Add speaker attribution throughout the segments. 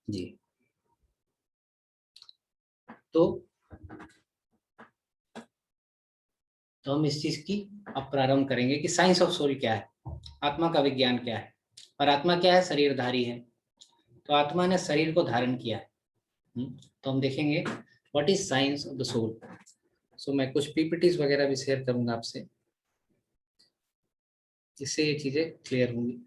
Speaker 1: जी। तो हम इस चीज की अब प्रारंभ करेंगे कि साइंस ऑफ सोल क्या है, आत्मा का विज्ञान क्या है। और आत्मा क्या है? शरीरधारी है। तो आत्मा ने शरीर को धारण किया है। तो हम देखेंगे what is science of the soul. So मैं कुछ पीपीटीज वगैरह भी शेयर करूंगा आपसे, जिससे ये चीजें क्लियर होंगी।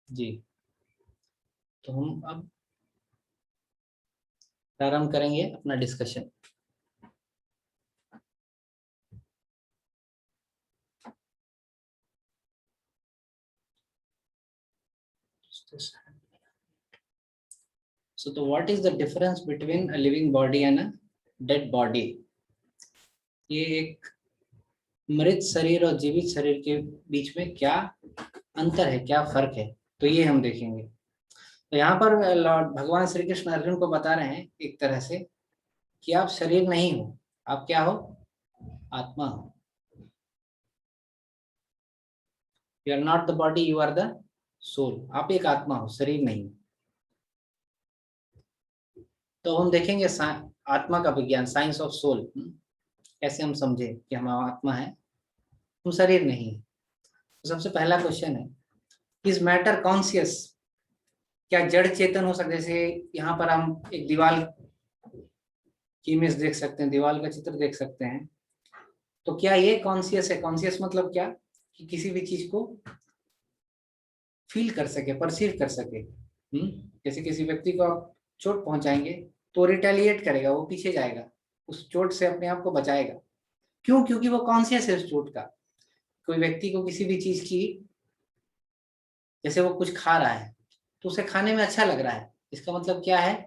Speaker 1: जी। तो हम अब प्रारंभ करेंगे अपना discussion. So what is the difference between a living body and a dead body? ये एक मृत शरीर और जीवित शरीर के बीच में क्या अंतर है, क्या फर्क है, तो ये हम देखेंगे। तो यहाँ पर लॉर्ड भगवान श्री कृष्ण अर्जुन को बता रहे हैं एक तरह से कि आप शरीर नहीं हो, आप क्या हो? आत्मा हो। You are not the body, you are the soul. आप एक आत्मा हो, शरीर नहीं। तो हम देखेंगे आत्मा का विज्ञान, साइंस ऑफ सोल, कैसे हम समझे कि हम आत्मा है, हम शरीर नहीं है। तो सबसे पहला क्वेश्चन है, इज मैटर कॉन्शियस? क्या जड़ चेतन हो सकते? जैसे यहाँ पर हम एक दीवार की इमेज देख सकते हैं, दीवार का चित्र देख सकते हैं। तो क्या ये कॉन्शियस है? कॉन्शियस मतलब क्या? कि किसी भी चीज को फील कर सके, परसीव कर सके। जैसे किसी व्यक्ति को आप चोट पहुंचाएंगे तो रिटेलिएट करेगा, वो पीछे जाएगा, उस चोट से अपने आप को बचाएगा। क्यों? क्योंकि वो कॉन्शियस है उस चोट का। कोई व्यक्ति को किसी भी चीज की, जैसे वो कुछ खा रहा है तो उसे खाने में अच्छा लग रहा है, इसका मतलब क्या है?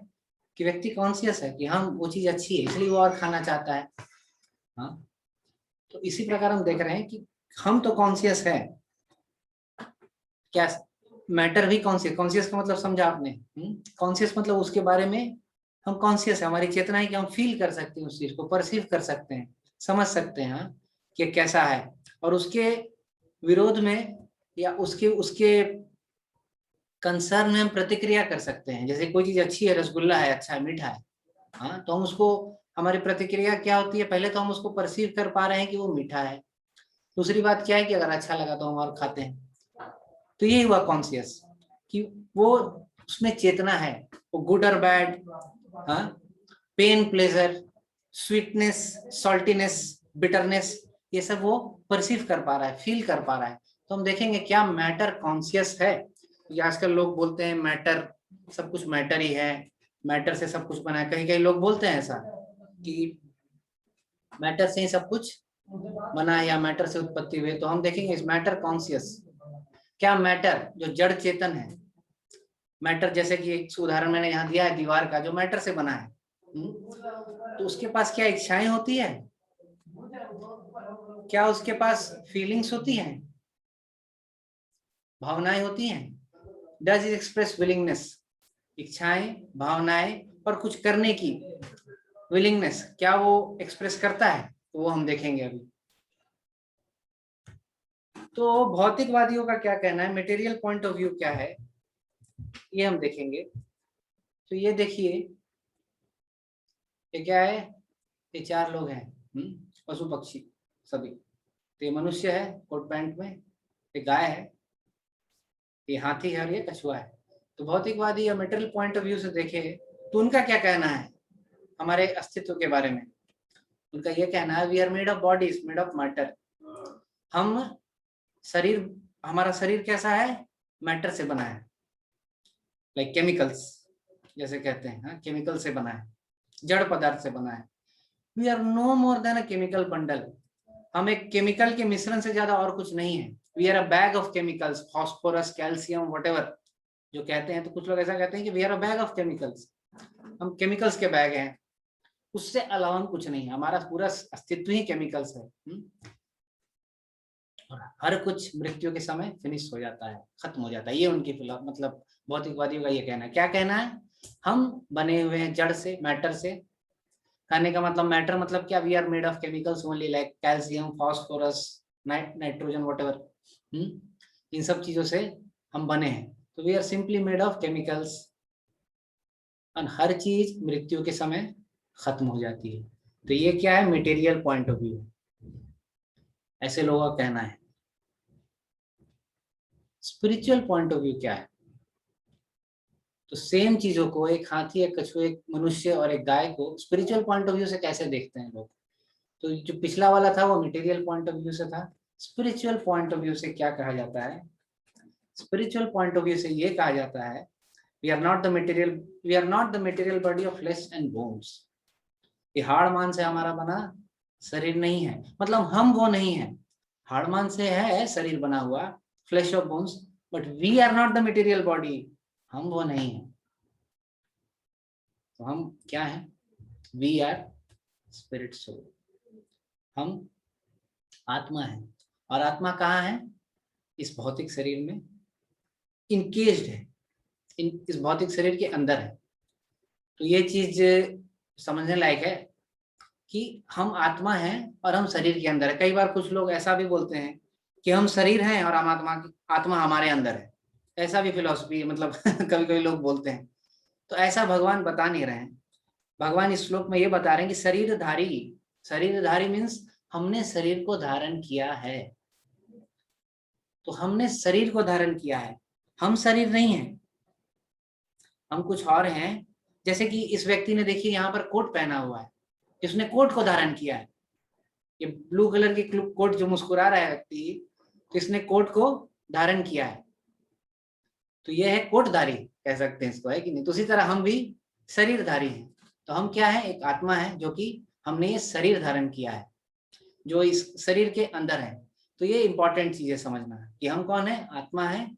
Speaker 1: कि व्यक्ति कॉन्शियस है कि हम वो चीज अच्छी है, इसलिए वो और खाना चाहता है। हाँ, तो इसी प्रकार हम देख रहे हैं कि हम तो कॉन्शियस है। क्या मैटर भी कॉन्शियस? कॉन्शियस का मतलब समझा आपने? कॉन्शियस मतलब उसके बारे में हम कॉन्शियस है, हमारी चेतना है कि हम फील कर सकते हैं, उस चीज को परसीव कर सकते हैं, समझ सकते हैं। हाँ, कि कैसा है, और उसके विरोध में या उसके उसके कंसर्न में हम प्रतिक्रिया कर सकते हैं। जैसे कोई चीज अच्छी है, रसगुल्ला है, अच्छा है, मीठा है, हाँ, तो हम उसको, हमारी प्रतिक्रिया क्या होती है? पहले तो हम उसको परसीव कर पा रहे हैं कि वो मीठा है। दूसरी बात क्या है कि अगर अच्छा लगा तो हम और खाते हैं। तो ये हुआ कॉन्शियस, कि वो उसमें चेतना है, वो गुड और बैड, हाँ, pain, pleasure, sweetness, saltiness, bitterness, ये सब वो परसीव कर पा रहा है, फील कर पा रहा है। तो हम देखेंगे क्या मैटर कॉन्शियस है। ये आजकल लोग बोलते हैं मैटर, सब कुछ मैटर ही है, मैटर से सब कुछ बना है। कहीं कहीं लोग बोलते हैं ऐसा कि मैटर से ही सब कुछ बना है या मैटर से उत्पत्ति हुई। तो हम देखेंगे इस मैटर कॉन्शियस, क्या मैटर जो जड़ चेतन है, मैटर जैसे कि एक उदाहरण मैंने यहाँ दिया है दीवार का, जो मैटर से बना है, तो उसके पास क्या इच्छाएं होती है? क्या उसके पास फीलिंग्स होती हैं, भावनाएं होती हैं? Does it express willingness? इच्छाएं, भावनाएं और कुछ करने की विलिंगनेस, क्या वो एक्सप्रेस करता है? तो वो हम देखेंगे अभी। तो भौतिकवादियों का क्या कहना है, मटेरियल पॉइंट ऑफ व्यू क्या है, ये हम देखेंगे। तो ये देखिए, ये क्या है? ये चार लोग हैं, पशु पक्षी सभी। तो ये मनुष्य है कोट पैंट में, ये गाय है, ये हाथी है और ये कछुआ है। तो भौतिकवादी या मटेरियल पॉइंट ऑफ व्यू से देखे तो उनका क्या कहना है हमारे अस्तित्व के बारे में? उनका ये कहना है, we are made of bodies, made of matter. हम शरीर हमारा शरीर कैसा है, मैटर से बना है, लाइक केमिकल्स जैसे कहते हैं, हाँ केमिकल से बना है, जड़ पदार्थ से बना है। We are no more than a chemical bundle. हम एक केमिकल के मिश्रण से ज्यादा और कुछ नहीं है। We are a bag of chemicals, phosphorus, calcium, whatever जो कहते हैं। तो कुछ लोग ऐसा कहते हैं कि we are a bag of chemicals, हम केमिकल्स के बैग हैं, उससे अलावा हम कुछ नहीं है। हमारा पूरा अस्तित्व ही केमिकल्स है। और हर कुछ मृत्यु के समय फिनिश हो जाता है, खत्म हो जाता है। ये उनकी मतलब भौतिकवादियों का ये कहना है। क्या कहना है, हम बने हुए हैं जड़ से, मैटर से। कहने का मतलब मैटर मतलब क्या, we are made of chemicals only, like calcium, phosphorus, nitrogen, whatever. इन सब चीजों से हम बने हैं। तो we are simply made of chemicals. और हर चीज मृत्यु के समय खत्म हो जाती है। तो ये क्या है, मटेरियल पॉइंट ऑफ व्यू, ऐसे लोगों का कहना है। स्पिरिचुअल पॉइंट ऑफ व्यू क्या है, तो सेम चीजों को, एक हाथी, एक कछुआ, एक मनुष्य और एक गाय को स्पिरिचुअल पॉइंट ऑफ व्यू से कैसे देखते हैं लोग। तो जो पिछला वाला था वो मटेरियल पॉइंट ऑफ व्यू से था। स्पिरिचुअल पॉइंट ऑफ व्यू से क्या कहा जाता है, स्पिरिचुअल पॉइंट ऑफ व्यू से ये कहा जाता है, we are not the material body of flesh and bones. ये हाड़ मान से हमारा बना शरीर नहीं है, मतलब हम वो नहीं है। हाड़ मान से है शरीर बना हुआ, flesh of bones, but we are not the material body, हम वो नहीं है। तो हम क्या है, वी आर स्पिरिट सोल, हम आत्मा है। और आत्मा कहाँ है, इस भौतिक शरीर में इनकेस्ड है, इस भौतिक शरीर के अंदर है। तो ये चीज समझने लायक है कि हम आत्मा हैं और हम शरीर के अंदर है। कई बार कुछ लोग ऐसा भी बोलते हैं कि हम शरीर हैं और हम आत्मा हमारे अंदर है। ऐसा भी फिलॉसफी मतलब कभी कभी लोग बोलते हैं। तो ऐसा भगवान बता नहीं रहे हैं। भगवान इस श्लोक में ये बता रहे हैं कि शरीरधारी मीन्स हमने शरीर को धारण किया है। तो हमने शरीर को धारण किया है, हम शरीर नहीं है, हम कुछ और हैं। जैसे कि इस व्यक्ति ने देखिए यहाँ पर कोट पहना हुआ है, इसने कोट को धारण किया है। ये ब्लू कलर की कोट जो मुस्कुरा रहा है व्यक्ति, तो इसने कोट को धारण किया है। तो ये है कोटधारी, कह सकते हैं इसको, है कि नहीं। तो उसी तरह हम भी शरीरधारी हैं। तो हम क्या है, एक आत्मा है जो कि हमने ये शरीर धारण किया है, जो इस शरीर के अंदर है। तो ये इंपॉर्टेंट चीज है समझना कि हम कौन है, आत्मा है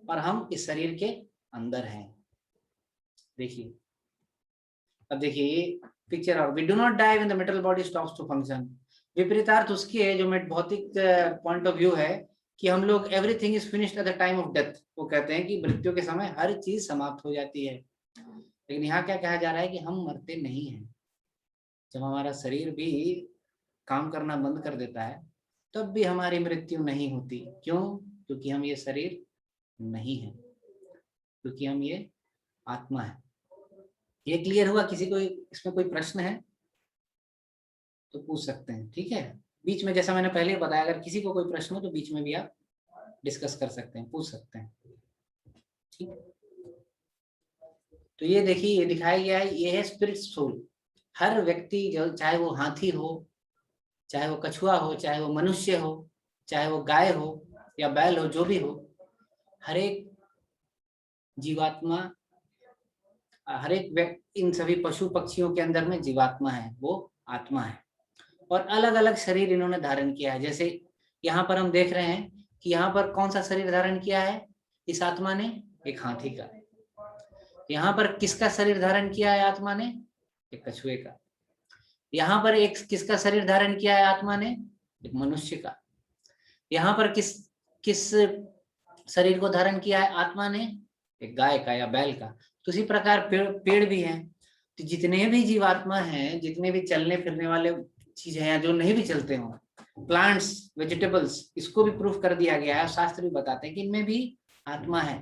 Speaker 1: और हम इस शरीर के अंदर हैं। देखिए, अब देखिए ये पिक्चर, और we do not die when the metal body stops to function. विपरीतार्थ उसकी है जो भौतिक पॉइंट ऑफ व्यू है कि हम लोग everything is finished at the time of death. वो कहते हैं कि मृत्यु के समय हर चीज समाप्त हो जाती है। लेकिन यहाँ क्या कहा जा रहा है कि हम मरते नहीं हैं। जब हमारा शरीर भी काम करना बंद कर देता है तब भी हमारी मृत्यु नहीं होती। क्यों, क्योंकि हम ये शरीर नहीं है, क्योंकि हम ये आत्मा है। ये क्लियर हुआ? किसी को इसमें कोई प्रश्न है तो पूछ सकते हैं, ठीक है। बीच में जैसा मैंने पहले बताया, अगर किसी को कोई प्रश्न हो तो बीच में भी आप डिस्कस कर सकते हैं, पूछ सकते हैं, ठीक। तो ये देखिए, ये दिखाया गया है, ये है स्पिरिट सोल। हर व्यक्ति, जो चाहे वो हाथी हो, चाहे वो कछुआ हो, चाहे वो मनुष्य हो, चाहे वो गाय हो या बैल हो, जो भी हो, हर एक जीवात्मा, हर एक व्यक्ति, इन सभी पशु पक्षियों के अंदर में जीवात्मा है, वो आत्मा है। और अलग अलग शरीर इन्होंने धारण किया है। जैसे यहाँ पर हम देख रहे हैं कि यहाँ पर कौन सा शरीर धारण किया है इस आत्मा ने, एक हाथी का। यहाँ पर किसका शरीर धारण किया है आत्मा ने, एक कछुए का। यहाँ पर एक किसका शरीर धारण किया है आत्मा ने, एक मनुष्य का। यहाँ पर किस किस शरीर को धारण किया है आत्मा ने, एक गाय का या बैल का। तो इसी प्रकार पेड़ भी हैं। तो जितने भी जीवात्मा हैं, जितने भी चलने फिरने वाले चीज हैं, जो नहीं भी चलते हो, प्लांट्स, वेजिटेबल्स, इसको भी प्रूफ कर दिया गया है। शास्त्र भी बताते हैं कि इनमें भी आत्मा है।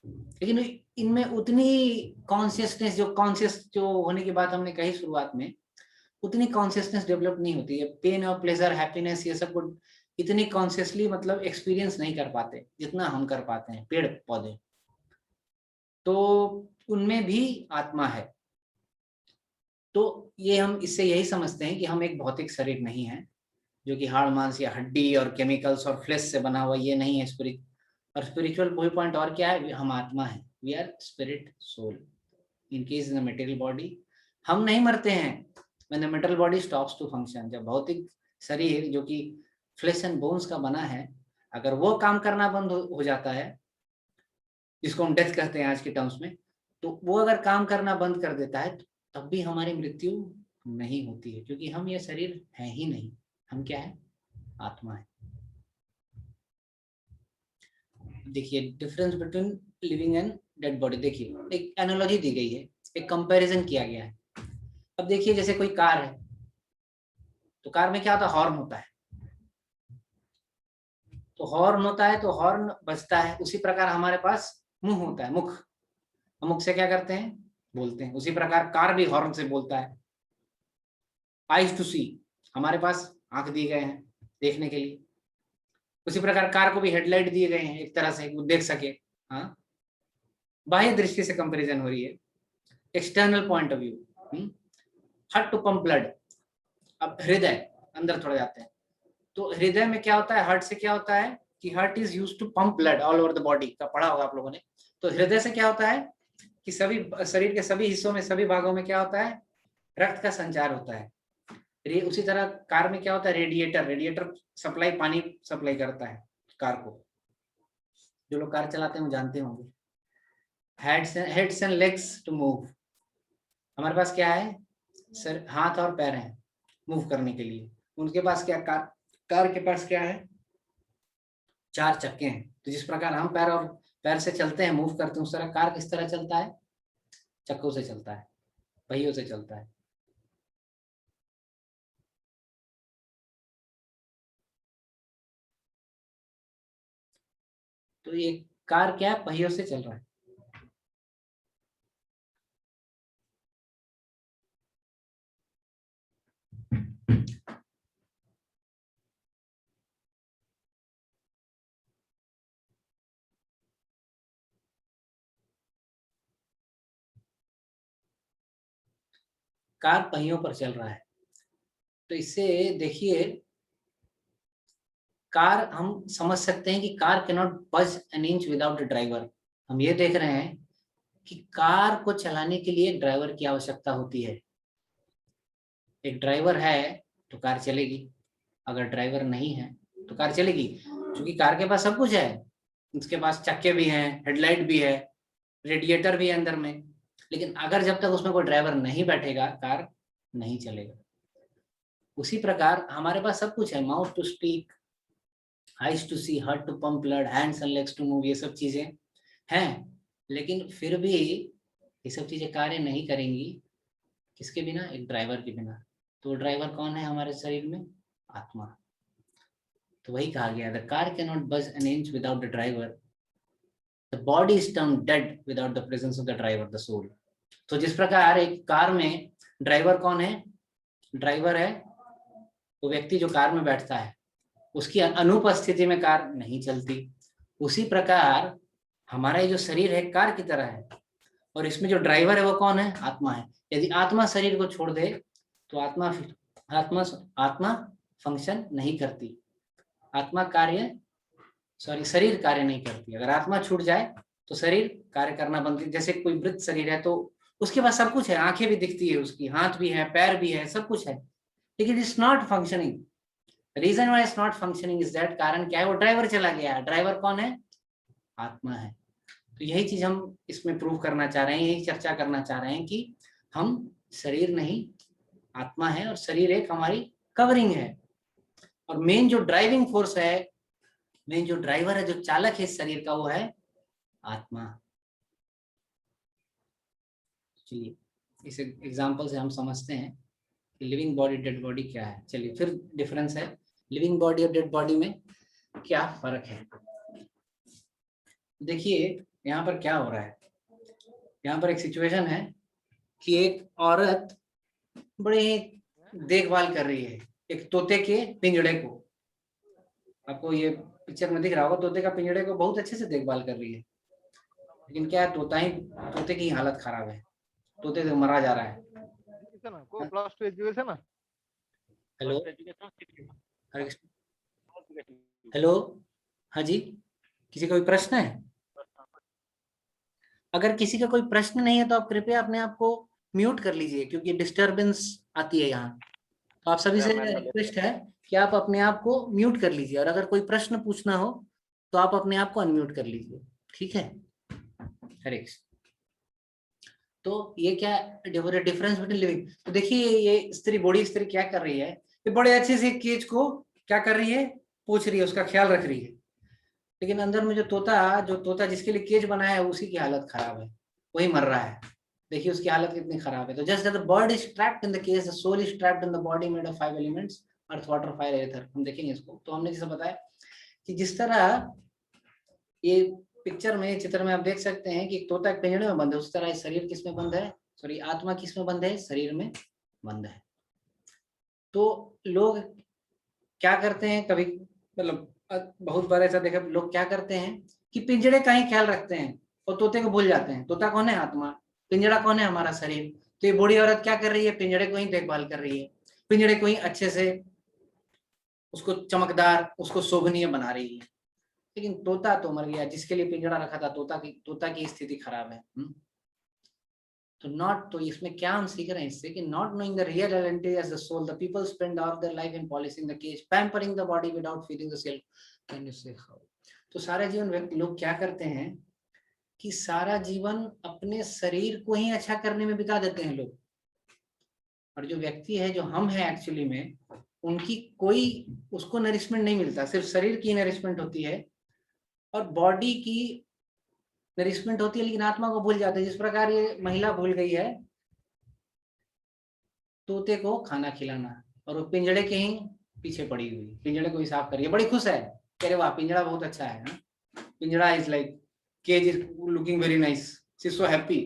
Speaker 1: लेकिन इनमें उतनी कॉन्शियसनेस, जो होने की बात हमने कही शुरुआत में, उतनी कॉन्शियसनेस डेवलप नहीं होती है। पेन और प्लेजर, हैप्पीनेस, ये सब को इतनी कॉन्शियसली मतलब एक्सपीरियंस नहीं कर पाते जितना हम कर पाते हैं पेड़ पौधे। तो उनमें भी आत्मा है। तो ये हम इससे यही समझते हैं कि हम एक भौतिक शरीर नहीं है जो कि हाड़ मांस या हड्डी और केमिकल्स और फ्लेश से बना हुआ, ये नहीं है स्पिरिट। और स्पिरिचुअल व्यू पॉइंट और क्या है, हम आत्मा है, we are spirit soul encased in the material body. हम नहीं मरते हैं when the material body stops to function. जब भौतिक शरीर जो कि फ्लेश एंड बोन्स का बना है, अगर वो काम करना बंद हो जाता है, जिसको हम डेथ कहते हैं आज के टर्म्स में, तो वो अगर काम करना बंद कर देता है तब भी हमारी मृत्यु नहीं होती है, क्योंकि हम ये शरीर है ही नहीं, हम क्या है, आत्मा है। देखिए difference between living and dead body, देखिए एक एनालॉजी दी गई है, एक कंपैरिजन किया गया है। अब देखिए जैसे कोई कार है, तो कार में क्या होता है, हॉर्न होता है, तो हॉर्न होता है तो हॉर्न बजता है। उसी प्रकार हमारे पास मुंह होता है, मुख, मुख से क्या करते हैं, बोलते हैं। उसी प्रकार कार भी हॉर्न से बोलता है। आइज टू सी, हमारे पास आंख दिए गए हैं देखने के लिए। उसी प्रकार कार को भी हेडलाइट दिए गए हैं एक तरह से, वो देख सके। हाँ, बाह्य दृष्टि से कंपैरिजन हो रही है, external point of view. Heart to pump blood, अब हृदय अंदर थोड़ा जाते हैं, तो हृदय में क्या होता है, हार्ट से क्या होता है कि heart is used to pump blood all over the body, का पढ़ा होगा आप लोगों ने। तो हृदय से क्या होता है कि सभी शरीर के सभी हिस्सों में, सभी भागों में क्या होता है, रक्त का संचार होता है। उसी तरह कार में क्या होता है, रेडिएटर, रेडिएटर सप्लाई, पानी सप्लाई करता है कार को। जो लोग कार चलाते हैं वो जानते होंगे। Heads and legs to move, हमारे पास क्या है, सर, हाथ और पैर हैं मूव करने के लिए। उनके पास क्या, कार के पास क्या है, 4 चक्के हैं। तो जिस प्रकार हम पैर से चलते हैं, मूव करते हैं, उस तरह कार किस तरह चलता है, चक्कों से चलता है, पहियों से चलता है। तो ये कार क्या है, पहियों से चल रहा है। कार पहियों पर चल रहा है। तो इससे देखिए, कार हम समझ सकते हैं कि car can not budge an inch without a driver. हम ये देख रहे हैं कि कार को चलाने के लिए ड्राइवर की आवश्यकता होती है। एक ड्राइवर है तो कार चलेगी, अगर ड्राइवर नहीं है तो कार चलेगी, क्योंकि कार के पास सब कुछ है। उसके पास चक्के भी हैं, हेडलाइट भी है, रेडिएटर भी है अंदर में। लेकिन अगर जब तक उसमें कोई ड्राइवर नहीं बैठेगा, कार नहीं चलेगा। उसी प्रकार हमारे पास सब कुछ है, mouth to speak, eyes to see, heart to pump blood, hands and legs to move, ये सब चीजें हैं। लेकिन फिर भी ये सब चीजें कार्य नहीं करेंगी किसके बिना, एक ड्राइवर के बिना। तो ड्राइवर कौन है हमारे शरीर में, आत्मा। तो वही कहा गया, the car can not budge an inch without the driver, the body is termed dead without the presence of the driver, the soul. तो जिस प्रकार एक कार में ड्राइवर कौन है, ड्राइवर है वो व्यक्ति जो कार में बैठता है, उसकी अनुपस्थिति में कार नहीं चलती। उसी प्रकार हमारा ये जो शरीर है कार की तरह है, और इसमें जो ड्राइवर है वो कौन है, आत्मा है। यदि आत्मा शरीर को छोड़ दे तो आत्मा आत्मा आत्मा फंक्शन नहीं करती, आत्मा कार्य, सॉरी, शरीर कार्य नहीं करती। अगर आत्मा छूट जाए तो शरीर कार्य करना बंद कर। जैसे कोई मृत शरीर है तो उसके पास सब कुछ है, आंखें भी दिखती है उसकी, हाथ भी है, पैर भी है, सब कुछ है, लेकिन it's not functioning. Reason why it's not functioning is that, कारण क्या है, वो ड्राइवर चला गया है। ड्राइवर कौन है, आत्मा है। तो यही चीज हम इसमें प्रूव करना चाह रहे हैं, यही चर्चा करना चाह रहे हैं कि हम शरीर नहीं, आत्मा है, और शरीर एक हमारी कवरिंग है। और मेन जो ड्राइविंग फोर्स है, मेन जो ड्राइवर है, जो चालक है इस शरीर का, वो है आत्मा। चलिए इस एग्जाम्पल से हम समझते हैं कि लिविंग बॉडी, डेड बॉडी क्या है। चलिए फिर डिफरेंस है लिविंग बॉडी और डेड बॉडी में क्या फर्क है। देखिए यहाँ पर क्या हो रहा है, यहाँ पर एक सिचुएशन है कि एक औरत बड़े ही देखभाल कर रही है एक तोते के पिंजड़े को। आपको ये पिक्चर में दिख रहा होगा, तोते का पिंजड़े को बहुत अच्छे से देखभाल कर रही है। लेकिन क्या है, तोते की हालत खराब है, तोते से मरा जा रहा है। हेलो, हेलो, हाँ जी, किसी का कोई प्रश्न है? अगर किसी का कोई प्रश्न नहीं है तो आप कृपया अपने आप को म्यूट कर लीजिए, क्योंकि डिस्टरबेंस आती है यहाँ। तो आप सभी से रिक्वेस्ट है कि आप अपने आप को म्यूट कर लीजिए, और अगर कोई प्रश्न पूछना हो तो आप अपने आप को अनम्यूट कर लीजिए, ठीक है? हरे कृष्ण। तो ये क्या डिफरेंस बिटवीन लिविंग, तो देखिए ये स्त्री, बॉडी स्त्री क्या कर रही है, ये बड़े अच्छे से केज को क्या कर रही है, पूछ रही है, उसका ख्याल रख रही है। लेकिन अंदर में जो तोता जिसके लिए केज बनाया है, उसी की हालत खराब है, वही मर रहा है। देखिए उसकी हालत कितनी खराब है। तो just the bird is trapped in the cage, the soul is trapped in the body made of 5 elements, earth water fire ether. हम देखेंगे इसको। तो हमने जैसे बताया कि जिस तरह ये पिक्चर में, चित्र में आप देख सकते हैं कि एक तोता एक पिंजड़े में बंद है, उस तरह शरीर किसमें बंद है, सॉरी आत्मा किसमें बंद है, शरीर में बंद है। तो लोग क्या करते हैं, कभी मतलब बहुत बार ऐसा देखा, लोग क्या करते हैं कि पिंजड़े का ही ख्याल रखते हैं और तोते को भूल जाते हैं। तोता कौन है, आत्मा। पिंजड़ा कौन है, हमारा शरीर। तो ये बूढ़ी औरत क्या कर रही है, पिंजड़े को ही देखभाल कर रही है, पिंजड़े को ही अच्छे से उसको चमकदार, उसको शोभनीय बना रही है। लेकिन तोता तो मर गया, जिसके लिए पिंजड़ा रखा था, तोता की स्थिति खराब है। तो इसमें क्या हम सीख रहे हैं इससे, कि not knowing the real identity as the soul, the people spend all their life in polishing the cage, pampering the body without feeling the self. Can you say how? तो सारा जीवन व्यक्ति लोग क्या करते हैं कि सारा जीवन अपने शरीर को ही अच्छा करने में बिता देते हैं लोग। और जो व्यक्ति है, जो हम है एक्चुअली में, उनकी कोई उसको नरिशमेंट नहीं मिलता, सिर्फ शरीर की नरिशमेंट होती है और बॉडी की नरिशमेंट होती है, लेकिन आत्मा को भूल जाते हैं। जिस प्रकार ये महिला भूल गई है तोते को खाना खिलाना, और वो पिंजड़े के ही पीछे पड़ी हुई, पिंजड़े को ही साफ करिए, बड़ी खुश है, कह रहे वाह पिंजड़ा बहुत अच्छा है ना? पिंजड़ा is like, cage is looking very nice, she is so happy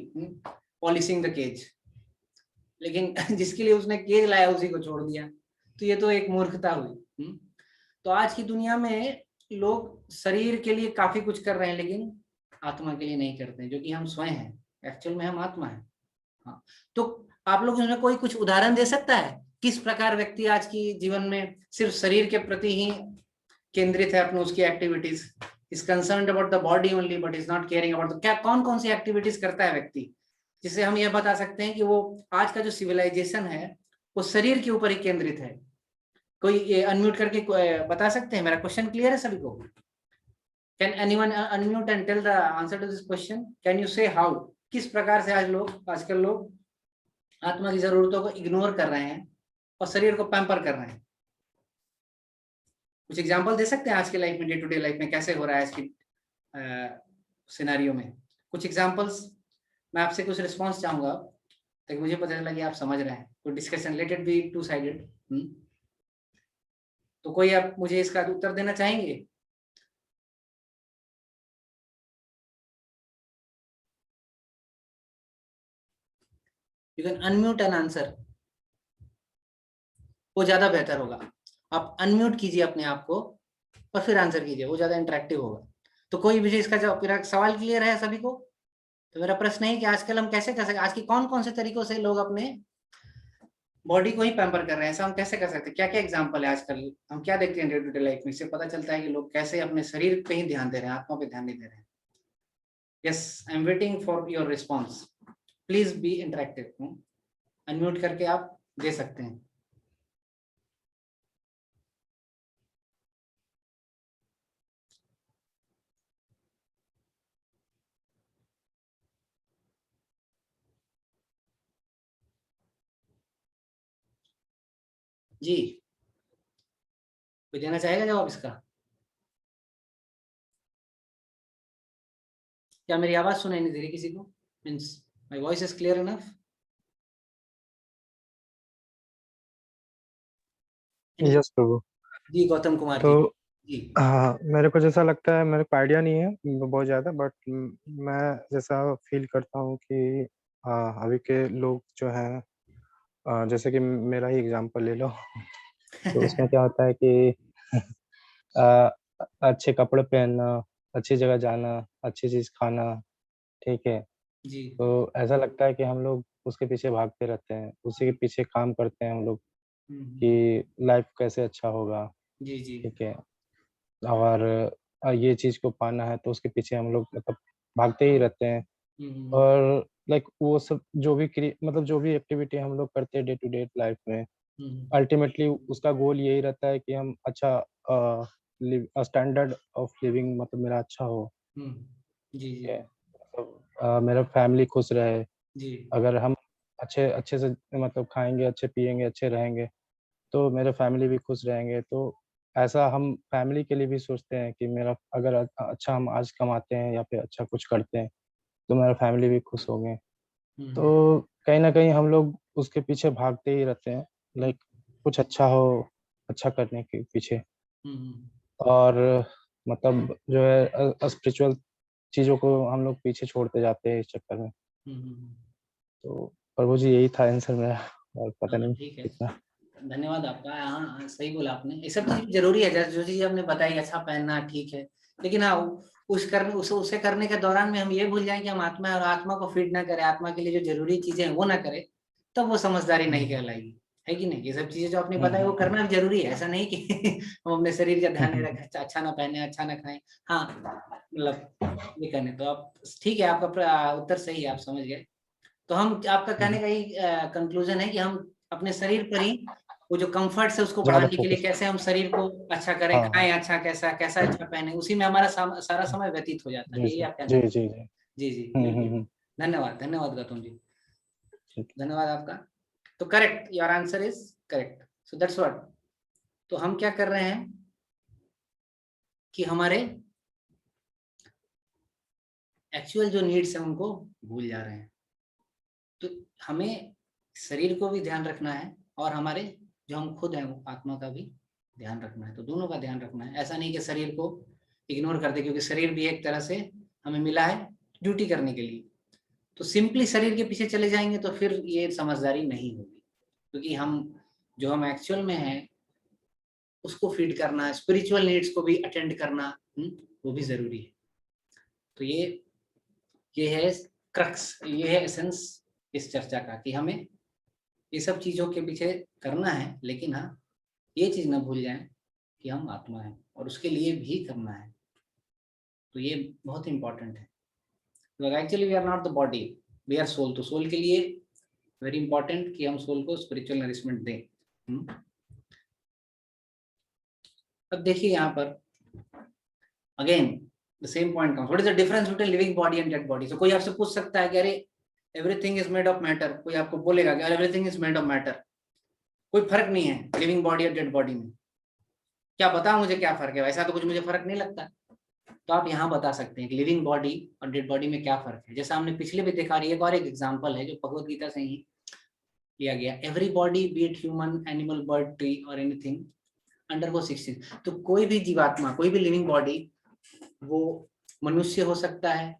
Speaker 1: polishing the cage. लेकिन जिसके लिए उसने केज लाया उसी को छोड़ दिया। तो ये तो एक मूर्खता हुई। तो आज की दुनिया में लोग शरीर के लिए काफी कुछ कर रहे हैं, लेकिन आत्मा के लिए नहीं करते, जो कि हम स्वयं हैं। एक्चुअल में हम आत्मा है। हाँ। तो आप लोग इसमें कोई कुछ उदाहरण दे सकता है, किस प्रकार व्यक्ति आज की जीवन में सिर्फ शरीर के प्रति ही केंद्रित है, अपने उसकी activities, is concerned about the body only but is not caring about, क्या कौन कौन सी एक्टिविटीज करता है व्यक्ति, जिससे हम यह बता सकते हैं कि वो आज का जो सिविलाइजेशन है वो शरीर के ऊपर ही केंद्रित है। कोई ये अनम्यूट करके बता सकते हैं? मेरा क्वेश्चन क्लियर है सभी को? Can anyone unmute and tell the answer to this question? Can you say how, किस प्रकार से आजकल लोग आत्मा की जरूरतों को इग्नोर कर रहे हैं और शरीर को पैम्पर कर रहे हैं? कुछ एग्जांपल दे सकते हैं आज के लाइफ में, डे टू डे लाइफ में कैसे हो रहा है इसकी सिनेरियो में? कुछ एग्जांपल्स, मैं आपसे कुछ रिस्पांस चाहूंगा ताकि मुझे पता चला कि आप समझ रहे हैं। तो discussion let it be two sided. तो कोई आप मुझे इसका उत्तर देना चाहेंगे? You can unmute an answer, वो ज्यादा बेहतर होगा। आप अनम्यूट कीजिए अपने आप को और फिर आंसर कीजिए, वो ज्यादा इंटरेक्टिव होगा। तो कोई मुझे इसका जवाब, मेरा सवाल क्लियर है सभी को? तो मेरा प्रश्न है कि आजकल हम कैसे कर सकते, आज की कौन कौन से तरीकों से लोग अपने बॉडी को ही पैम्पर कर रहे हैं, ऐसा हम कैसे कर सकते हैं? क्या क्या एग्जांपल है आजकल, हम क्या देखते हैं डे टू डे लाइफ में, इससे पता चलता है कि लोग कैसे अपने शरीर पे ही ध्यान दे रहे हैं, आत्मा पे ध्यान नहीं दे रहे हैं। Yes, I am waiting for your response, please be interactive. Unmute करके आप दे सकते हैं। जी, कोई देना चाहेगा जवाब इसका? क्या मेरी आवाज सुनाई नहीं दे रही किसी को? Means my voice is clear enough?
Speaker 2: Yes Prabhu.
Speaker 1: जी गौतम कुमार
Speaker 2: तो
Speaker 1: जी। जी
Speaker 2: हाँ, मेरे को जैसा लगता है, मेरे को आइडिया नहीं है बहुत ज़्यादा, बट मैं जैसा फील करता हूँ कि अभी के लोग जो हैं, जैसे कि मेरा ही एग्जांपल ले लो। तो उसमें क्या होता है कि अ, अच्छे कपड़े पहनना, अच्छी जगह जाना, अच्छी चीज़ खाना, ठीक है?
Speaker 1: जी
Speaker 2: तो ऐसा लगता है कि हम लोग उसके पीछे भागते रहते हैं, उसी के पीछे काम करते हैं हम लोग
Speaker 1: हम्म,
Speaker 2: कि लाइफ कैसे अच्छा होगा,
Speaker 1: जी जी
Speaker 2: ठीक है? और ये चीज़ को पाना है, तो उसके पीछे हम लोग मतलब भागते ही रहते हैं।
Speaker 1: हम्म,
Speaker 2: और लाइक वो सब जो भी मतलब जो भी एक्टिविटी हम लोग करते हैं डे टू डे लाइफ में,
Speaker 1: हम्म,
Speaker 2: अल्टीमेटली उसका गोल यही रहता है कि हम अच्छा स्टैंडर्ड ऑफ लिविंग मतलब मेरा अच्छा हो।
Speaker 1: जी जी
Speaker 2: ठीक है? मतलब मेरा फैमिली खुश रहे।
Speaker 1: जी।
Speaker 2: अगर हम अच्छे अच्छे से मतलब खाएँगे, अच्छे पिएँगे, अच्छे रहेंगे, तो मेरे फैमिली भी खुश रहेंगे। तो ऐसा हम फैमिली के लिए भी सोचते हैं कि मेरा अगर अच्छा हम आज कमाते हैं या फिर अच्छा कुछ करते हैं, तो मेरा फैमिली भी खुश होंगे।
Speaker 1: हम्म,
Speaker 2: तो कहीं न कहीं हम लोग उसके पीछे भागते ही रहते हैं,
Speaker 1: हम्म,
Speaker 2: लाइक कुछ अच्छा हो, अच्छा करने के पीछे।
Speaker 1: हम्म,
Speaker 2: और मतलब जो है स्पिरिचुअल चीज़ों को हम लोग पीछे छोड़ते जाते हैं इस चक्कर में।
Speaker 1: हम्म।
Speaker 2: तो प्रभु जी यही था आंसर मेरा और पता
Speaker 1: हाँ
Speaker 2: नहीं
Speaker 1: ठीक है,
Speaker 2: कितना।
Speaker 1: धन्यवाद आपका। हाँ हाँ, सही बोला आपने। ये सब चीज जरूरी है, जैसे जो चीज आपने बताई, अच्छा पहनना ठीक है, लेकिन हाँ उसे करने के दौरान में हम ये भूल जाएं कि हम आत्मा है और आत्मा को फीड ना करें, आत्मा के लिए जो जरूरी चीजें हैं वो ना करें, तब वो समझदारी नहीं
Speaker 2: हुँ,
Speaker 1: कहलाएगी। है कि नहीं? ये सब चीजें जो आपने
Speaker 2: हुँ,
Speaker 1: बताई वो
Speaker 2: हुँ,
Speaker 1: करना भी जरूरी है, ऐसा नहीं कि हम अपने शरीर का
Speaker 2: हुँ,
Speaker 1: ध्यान नहीं
Speaker 2: हुँ,
Speaker 1: रखें, अच्छा ना पहने, अच्छा ना खाएं। हाँ मतलब ये करने तो आप ठीक है, आपका उत्तर सही है, आप समझ गए। तो हम आपका कहने
Speaker 2: हुँ।
Speaker 1: का ही कंक्लूजन है कि हम अपने शरीर पर ही वो जो कंफर्ट है उसको
Speaker 2: ज़्यादा
Speaker 1: बढ़ाने के लिए
Speaker 2: फ़ोकस
Speaker 1: कैसे हम शरीर को अच्छा करें,
Speaker 2: हाँ, हाँ।
Speaker 1: खाएं अच्छा, कैसा कैसा अच्छा पहने, उसी में हमारा सारा समय व्यतीत हो जाता है,
Speaker 2: जी,
Speaker 1: यही
Speaker 2: जी।
Speaker 1: आप कहना
Speaker 2: जी,
Speaker 1: चाहते
Speaker 2: जी, जी।
Speaker 1: हैं। जी जी
Speaker 2: हुँ, हुँ,
Speaker 1: बिल्कुल।
Speaker 2: हुँ।
Speaker 1: धन्यवाद धन्यवाद गौतम जी,
Speaker 2: ठीक है।
Speaker 1: धन्यवाद आपका। तो correct, your answer is correct, so that's what. तो हम क्या कर रहे हैं कि हमारे एक्चुअल जो नीड्स हैं उनको भूल जा रहे हैं। तो हमें शरीर को भी ध्यान रखना है और हमारे जो हम खुद हैं वो आत्मा का भी ध्यान रखना है। तो दोनों का ध्यान रखना है, ऐसा नहीं कि शरीर को इग्नोर कर दे, क्योंकि शरीर भी एक तरह से हमें मिला है ड्यूटी करने के लिए। तो सिंपली शरीर के पीछे चले जाएंगे तो फिर ये समझदारी नहीं होगी, क्योंकि हम जो हम एक्चुअल में हैं उसको फीड करना, स्पिरिचुअल नीड्स को भी अटेंड करना, वो भी जरूरी है। तो ये है क्रक्स, ये है एसेंस इस चर्चा का, कि हमें ये सब चीजों के पीछे करना है, लेकिन हाँ ये चीज ना भूल जाएं कि हम आत्मा हैं और उसके लिए भी करना है। तो ये बहुत इंपॉर्टेंट है। तो actually we are not the body, we are soul. तो सोल के लिए वेरी इंपॉर्टेंट कि हम सोल को स्पिरिचुअल नरिशमेंट दें। अब देखिए यहाँ पर again the same point comes, what is the difference between living body and dead body. तो कोई आपसे पूछ सकता है कि अरे everything is made of matter, कोई आपको बोलेगा कि everything is made of matter, कोई फर्क नहीं है लिविंग बॉडी और डेड बॉडी में, क्या बताओ मुझे क्या फर्क है? वैसा तो कुछ मुझे फर्क नहीं लगता। तो आप यहाँ बता सकते हैं कि लिविंग बॉडी और डेड बॉडी में क्या फर्क है। जैसा हमने पिछले भी देखा, एक और एक एग्जांपल है जो भगवत गीता से ही लिया गया। Every body B it human, animal, bird, tree और एनीथिंग अंडरगो 16। तो कोई भी जीवात्मा, कोई भी लिविंग बॉडी, वो मनुष्य हो सकता है,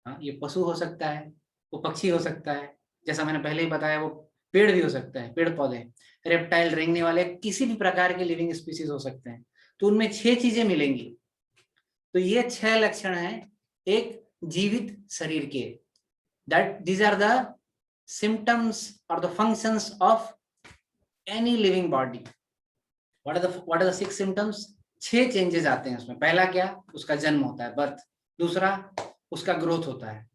Speaker 1: हाँ ये पशु हो सकता है, वो पक्षी हो सकता है, जैसा मैंने पहले ही बताया वो पेड़ भी हो सकता है, पेड़ पौधे, रेप्टाइल, रेंगने वाले किसी भी प्रकार के लिविंग स्पीसीज हो सकते हैं। तो उनमें 6 चीजें मिलेंगी। तो ये 6 लक्षण हैं एक जीवित शरीर के, that these are the symptoms और the functions of any living body. What are the 6 symptoms? 6 changes आते हैं उसमें। पहला क्या? उसका जन्म होता है, बर्थ। दूसरा, उसका ग्रोथ होता है,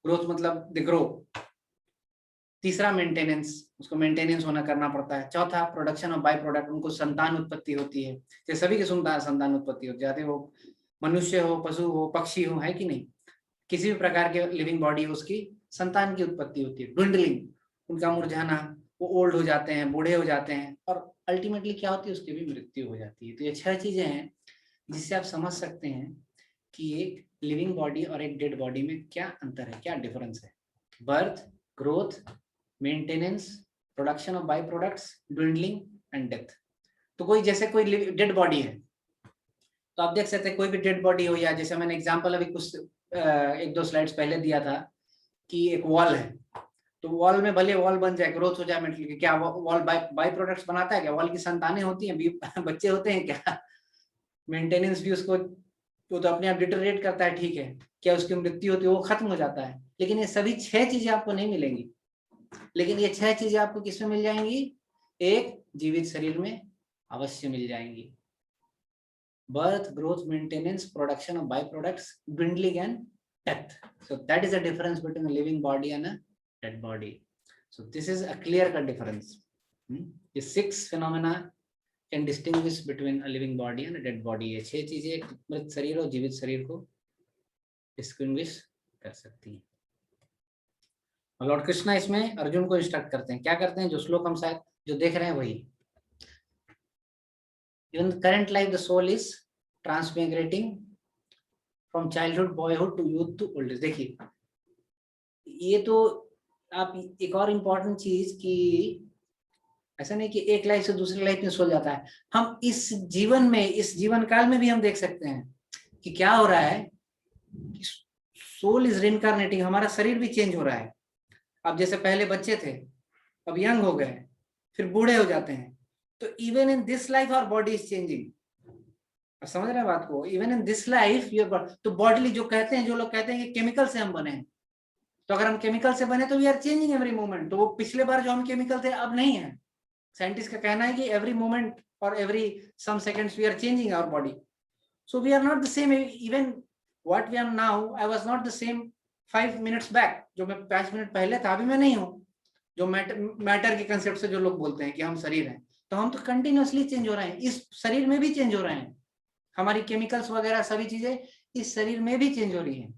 Speaker 1: ग्रोथ मतलब द ग्रो। तीसरा, मेंटेनेंस, उसको मेंटेनेंस होना करना पड़ता है। चौथा, प्रोडक्शन ऑफ बाय प्रोडक्ट, उनको संतान उत्पत्ति होती है, जैसे सभी की संतान उत्पत्ति होती है, वो मनुष्य हो, पशु हो, पक्षी हो, है कि नहीं, किसी भी प्रकार के लिविंग बॉडी हो उसकी संतान की उत्पत्ति होती है। ड्विंडलिंग, उनका मुरझाना, वो ओल्ड हो जाते हैं, बूढ़े हो जाते हैं, और अल्टीमेटली क्या होती है, उसकी भी मृत्यु हो जाती है। तो ये 6 चीजें हैं जिससे आप समझ सकते हैं कि एक लिविंग बॉडी और एक डेड बॉडी में क्या अंतर है, क्या डिफरेंस है। Birth, growth, maintenance, production of by products, dwindling and death. तो कोई जैसे कोई डेड बॉडी है, तो आप देख सकते हैं कोई भी डेड बॉडी हो, या जैसे मैंने एग्जांपल अभी कुछ 1-2 स्लाइड्स पहले दिया था कि एक वॉल है, तो वॉल में भले वॉल बन जाए, ग्रोथ हो जाए, मतलब क्या वॉल बाय प्रोडक्ट्स बनाता है क्या? वॉल की संतानें होती हैं, बच्चे होते हैं क्या? मेंटेनेंस भी उसको, वो तो अपने आप डिटोरेट करता है, ठीक है, क्या उसकी मृत्यु होती है, वो खत्म हो जाता है। लेकिन ये सभी 6 चीजें आपको नहीं मिलेंगी, लेकिन ये 6 चीजें आपको किसमें मिल जाएंगी? एक जीवित शरीर में अवश्य मिल जाएंगी। birth, growth, maintenance, production of byproducts, dwindling and death. So that is the difference between a living body and a dead body. So this is a clear-cut difference. The 6 phenomena can distinguish between a living body and a dead body. ये 6 चीजें एक मृत शरीर और जीवित शरीर को distinguish कर सकती हैं। और लॉर्ड कृष्णा इसमें अर्जुन को इंस्ट्रक्ट करते हैं। क्या करते हैं? जो श्लोक हम शायद जो देख रहे हैं वही। Even the current life, the soul is transmigrating from childhood, boyhood to youth to old age. देखिए, ये तो आप एक और इम्पोर्टेंट चीज कि ऐसा नहीं कि एक लाइफ से दूसरी लाइफ में सो जाता है। हम इस जीवन में, इस जीवन काल में भी हम देख सकते हैं कि क्या हो रहा है। सोल इज रिइंकार्नेटिंग, हमारा शरीर भी चेंज हो रहा है। अब जैसे पहले बच्चे थे, अब यंग हो गए, फिर बूढ़े हो जाते हैं। तो even in this life our body is changing. आप समझ रहे हैं बात को? Even in this life your, तो बॉडी जो कहते हैं, जो लोग कहते हैं कि केमिकल से हम बने हैं, तो अगर हम केमिकल से बने तो we are changing every moment. तो वो पिछले बार जो हम केमिकल थे अब नहीं है। साइंटिस्ट का कहना है कि एवरी मोमेंट और every some seconds we are changing our body. So we are not the same. Even what we are now, I was not the same 5 minutes back. जो मैं 5 मिनट पहले था, अभी मैं नहीं हूँ। जो मैटर के कंसेप्ट से जो लोग बोलते हैं कि हम शरीर हैं, तो हम तो कंटिन्यूअसली चेंज हो रहे हैं। इस शरीर में भी चेंज हो रहे हैं। हमारी केमिकल्स वगैरह सभी चीजें इस शरीर में भी चेंज हो रही हैं।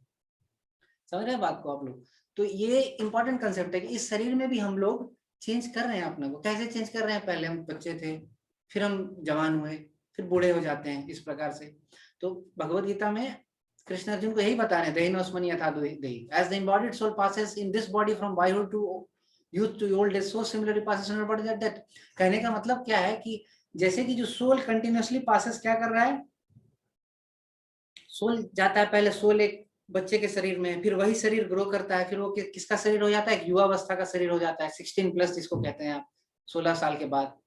Speaker 1: समझ रहे हैं बात को आप लोग? तो ये इंपॉर्टेंट कंसेप्ट है कि इस शरीर में भी हम लोग चेंज कर रहे हैं अपने को। कैसे चेंज कर रहे हैं? पहले हम बच्चे थे, फिर हम जवान हुए, फिर बूढ़े हो जाते हैं, इस प्रकार से। तो भगवत गीता में कृष्ण अर्जुन को यही बता रहे हैं, देहिनोस्मनि यथा देहि, as the embodied soul passes in this body from boyhood to youth to old age, so similarly passes in body at death. कहने का मतलब क्या है कि जैसे कि जो सोल कंटिन्यूअसली पासेस क्या कर रहा है, सोल जाता है, पहले सोल एक बच्चे के शरीर में, फिर वही शरीर ग्रो करता है, फिर वो किसका शरीर हो जाता है? युवावस्था का शरीर हो जाता है, 16 प्लस जिसको कहते हैं आप, 16 साल के बाद।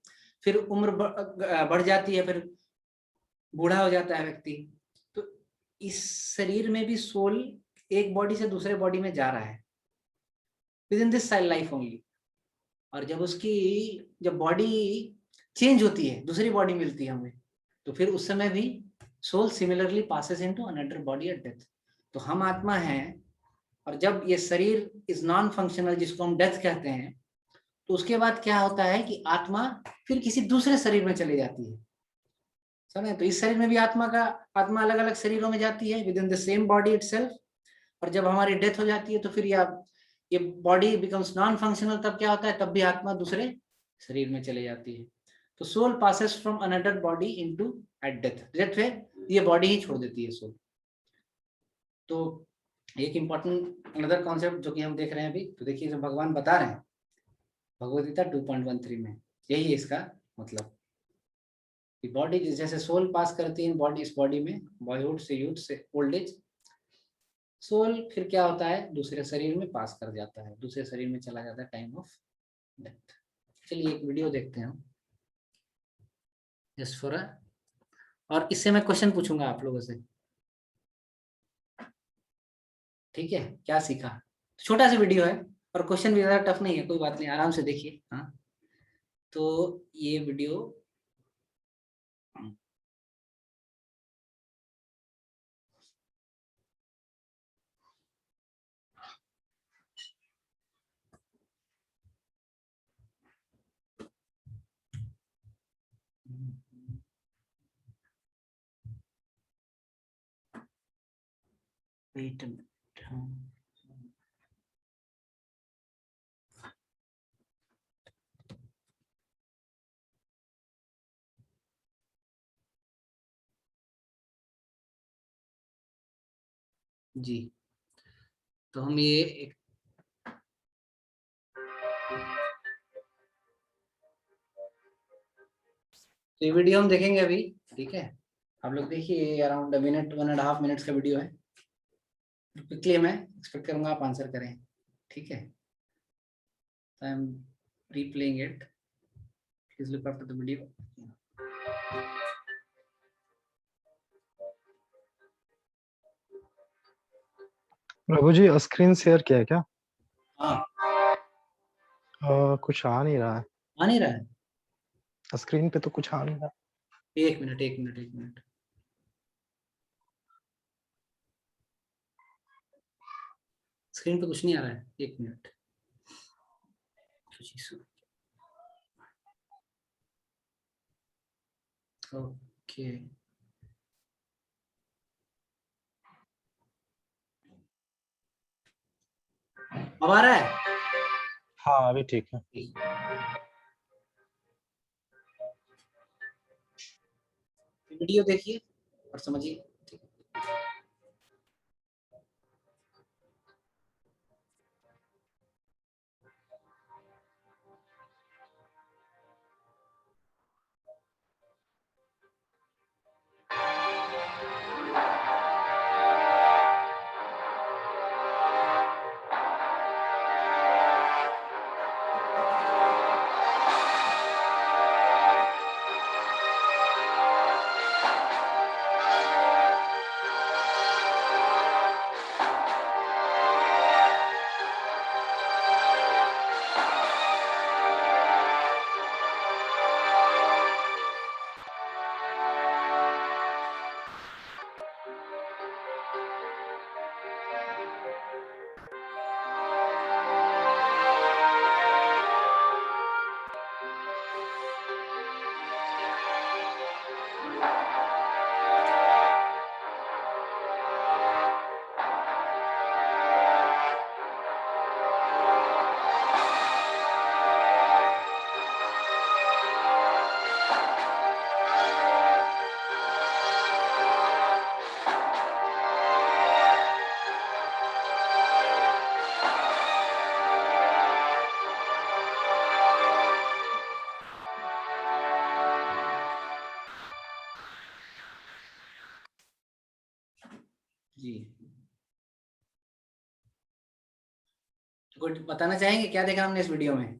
Speaker 1: फिर उम्र बढ़ जाती है, फिर बूढ़ा हो जाता है व्यक्ति। तो इस शरीर में भी सोल एक बॉडी से दूसरे बॉडी में जा रहा है विद इन दिस साइल लाइफ ओनली। और जब बॉडी चेंज होती है, दूसरी बॉडी मिलती है हमें, तो फिर उस समय भी soul similarly passes into another body at death. तो हम आत्मा हैं, और जब ये शरीर इज नॉन फंक्शनल, जिसको हम डेथ कहते हैं, तो उसके बाद क्या होता है कि आत्मा फिर किसी दूसरे शरीर में चली जाती है। समझे? तो इस शरीर में भी आत्मा अलग अलग शरीरों में जाती है with in the same body itself. और जब हमारी डेथ हो जाती है तो फिर ये बॉडी बिकम्स नॉन फंक्शनल। तब क्या होता है? तब भी आत्मा दूसरे शरीर में चली जाती है। तो soul passes from another body into at death. Death में ये बॉडी ही छोड़ देती है सोल। तो एक इंपॉर्टेंट अनदर कॉन्सेप्ट जो कि हम देख रहे हैं अभी, तो देखिए जो भगवान बता रहे हैं भगवद गीता 2.13 में, यही है इसका मतलब। बॉडी जैसे सोल पास करती है बॉडी, इस बॉडी में बॉयहुड से यूथ से ओल्ड एज, सोल फिर क्या होता है? दूसरे शरीर में पास कर जाता है, दूसरे शरीर में चला जाता है टाइम ऑफ डेथ। चलिए एक वीडियो देखते हैं हम, जस्ट फॉर और इससे मैं क्वेश्चन पूछूंगा आप लोगों से। ठीक है? क्या सीखा? छोटा सा वीडियो है और क्वेश्चन भी ज्यादा टफ नहीं है, कोई बात नहीं, आराम से देखिए। हाँ, तो ये वीडियो वेट जी। तो हम ये तो ये वीडियो हम देखेंगे अभी। ठीक है, आप लोग देखिए, अराउंड मिनट 1.5 मिनट्स का वीडियो है। क्विकली मैं एक्सपेक्ट करूंगा आप आंसर करें। ठीक है, I am replaying it. Please look after the video.
Speaker 2: Prabhu ji screen share किया है क्या?
Speaker 1: हाँ,
Speaker 2: कुछ आ नहीं रहा है
Speaker 1: आ नहीं रहा है।
Speaker 2: स्क्रीन पे, तो कुछ आ नहीं रहा।
Speaker 1: एक मिनट। स्क्रीन पे कुछ नहीं आ रहा है, 1 मिनट। कुछ इशू। ओके, अब आ रहा है?
Speaker 2: हाँ, अभी ठीक है।
Speaker 1: वीडियो देखिए और समझिए। जी, तो कुछ बताना चाहेंगे क्या देखा हमने इस वीडियो में?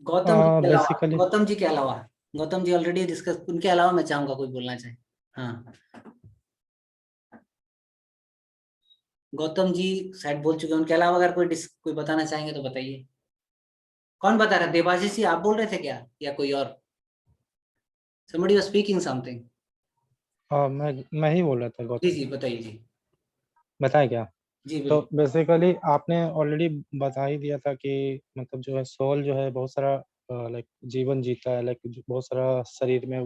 Speaker 1: गौतम जी के अलावा,
Speaker 2: बेसिकली
Speaker 1: गौतम जी के अलावा, गौतम जी ऑलरेडी डिस्कस, उनके अलावा मैं चाहूंगा कोई बोलना चाहे। हाँ, गौतम जी शायद बोल चुके हैं, उनके अलावा अगर कोई बताना चाहेंगे तो बताइए। कौन बता रहा है? देवाशीष जी आप बोल रहे थे क्या, या कोई और? somebody was speaking something।
Speaker 2: मैं ही बोल रहा था
Speaker 1: जी
Speaker 2: गौतम।
Speaker 1: जी बताइए जी।
Speaker 2: बताएं क्या?
Speaker 1: जी
Speaker 2: तो
Speaker 1: बिल्कुल।
Speaker 2: बेसिकली आपने ऑलरेडी बता ही दिया था कि मतलब जो है सोल जो है बहुत सारा लाइक जीवन जीता है, लाइक बहुत सारा शरीर में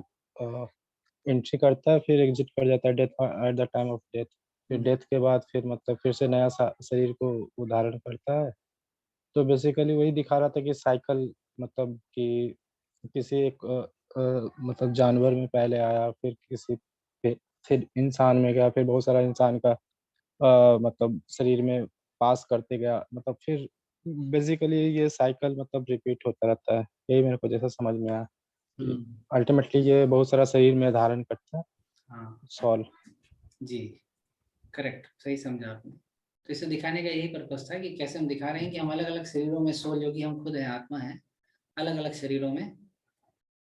Speaker 2: एंट्री करता है, फिर एग्जिट कर जाता है death at the time of death. फिर
Speaker 1: हम्म,
Speaker 2: डेथ के बाद फिर मतलब फिर से नया शरीर को वो धारण करता है। तो बेसिकली वही दिखा रहा था कि साइकिल मतलब कि किसी एक मतलब जानवर में पहले आया, फिर किसी पे, फिर इंसान में गया, फिर बहुत सारा इंसान का मतलब शरीर में पास करते गया, मतलब फिर बेसिकली ये साइकिल मतलब रिपीट होता रहता है। यही मेरे को जैसा समझ में आया कि
Speaker 1: हम्म,
Speaker 2: अल्टीमेटली ये बहुत सारा शरीर में धारण करता है
Speaker 1: हाँ
Speaker 2: सॉल।
Speaker 1: जी, करेक्ट, सही समझा आपने। तो इसे दिखाने का यही पर्पस था कि कैसे हम दिखा रहे हैं कि हम अलग अलग शरीरों में, सोल जो कि हम खुद हैं, आत्मा है, अलग अलग शरीरों में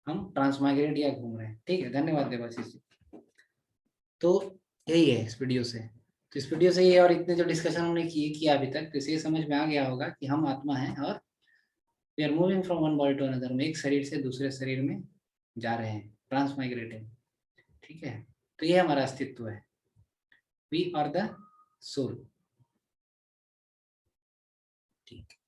Speaker 1: हम ट्रांसमाइग्रेट या घूम रहे हैं। ठीक है, धन्यवाद देवाशीष जी। तो यही है इस वीडियो से। तो इस वीडियो से ये और इतने जो डिस्कशन हमने किया अभी तक, तो इसे समझ में आ गया होगा कि हम आत्मा हैं और we are moving from one body to another, में एक शरीर से दूसरे शरीर में जा रहे हैं, ट्रांसमाइग्रेटिंग। ठीक है, तो ये हमारा अस्तित्व है, वी आर द सोल। ठीक।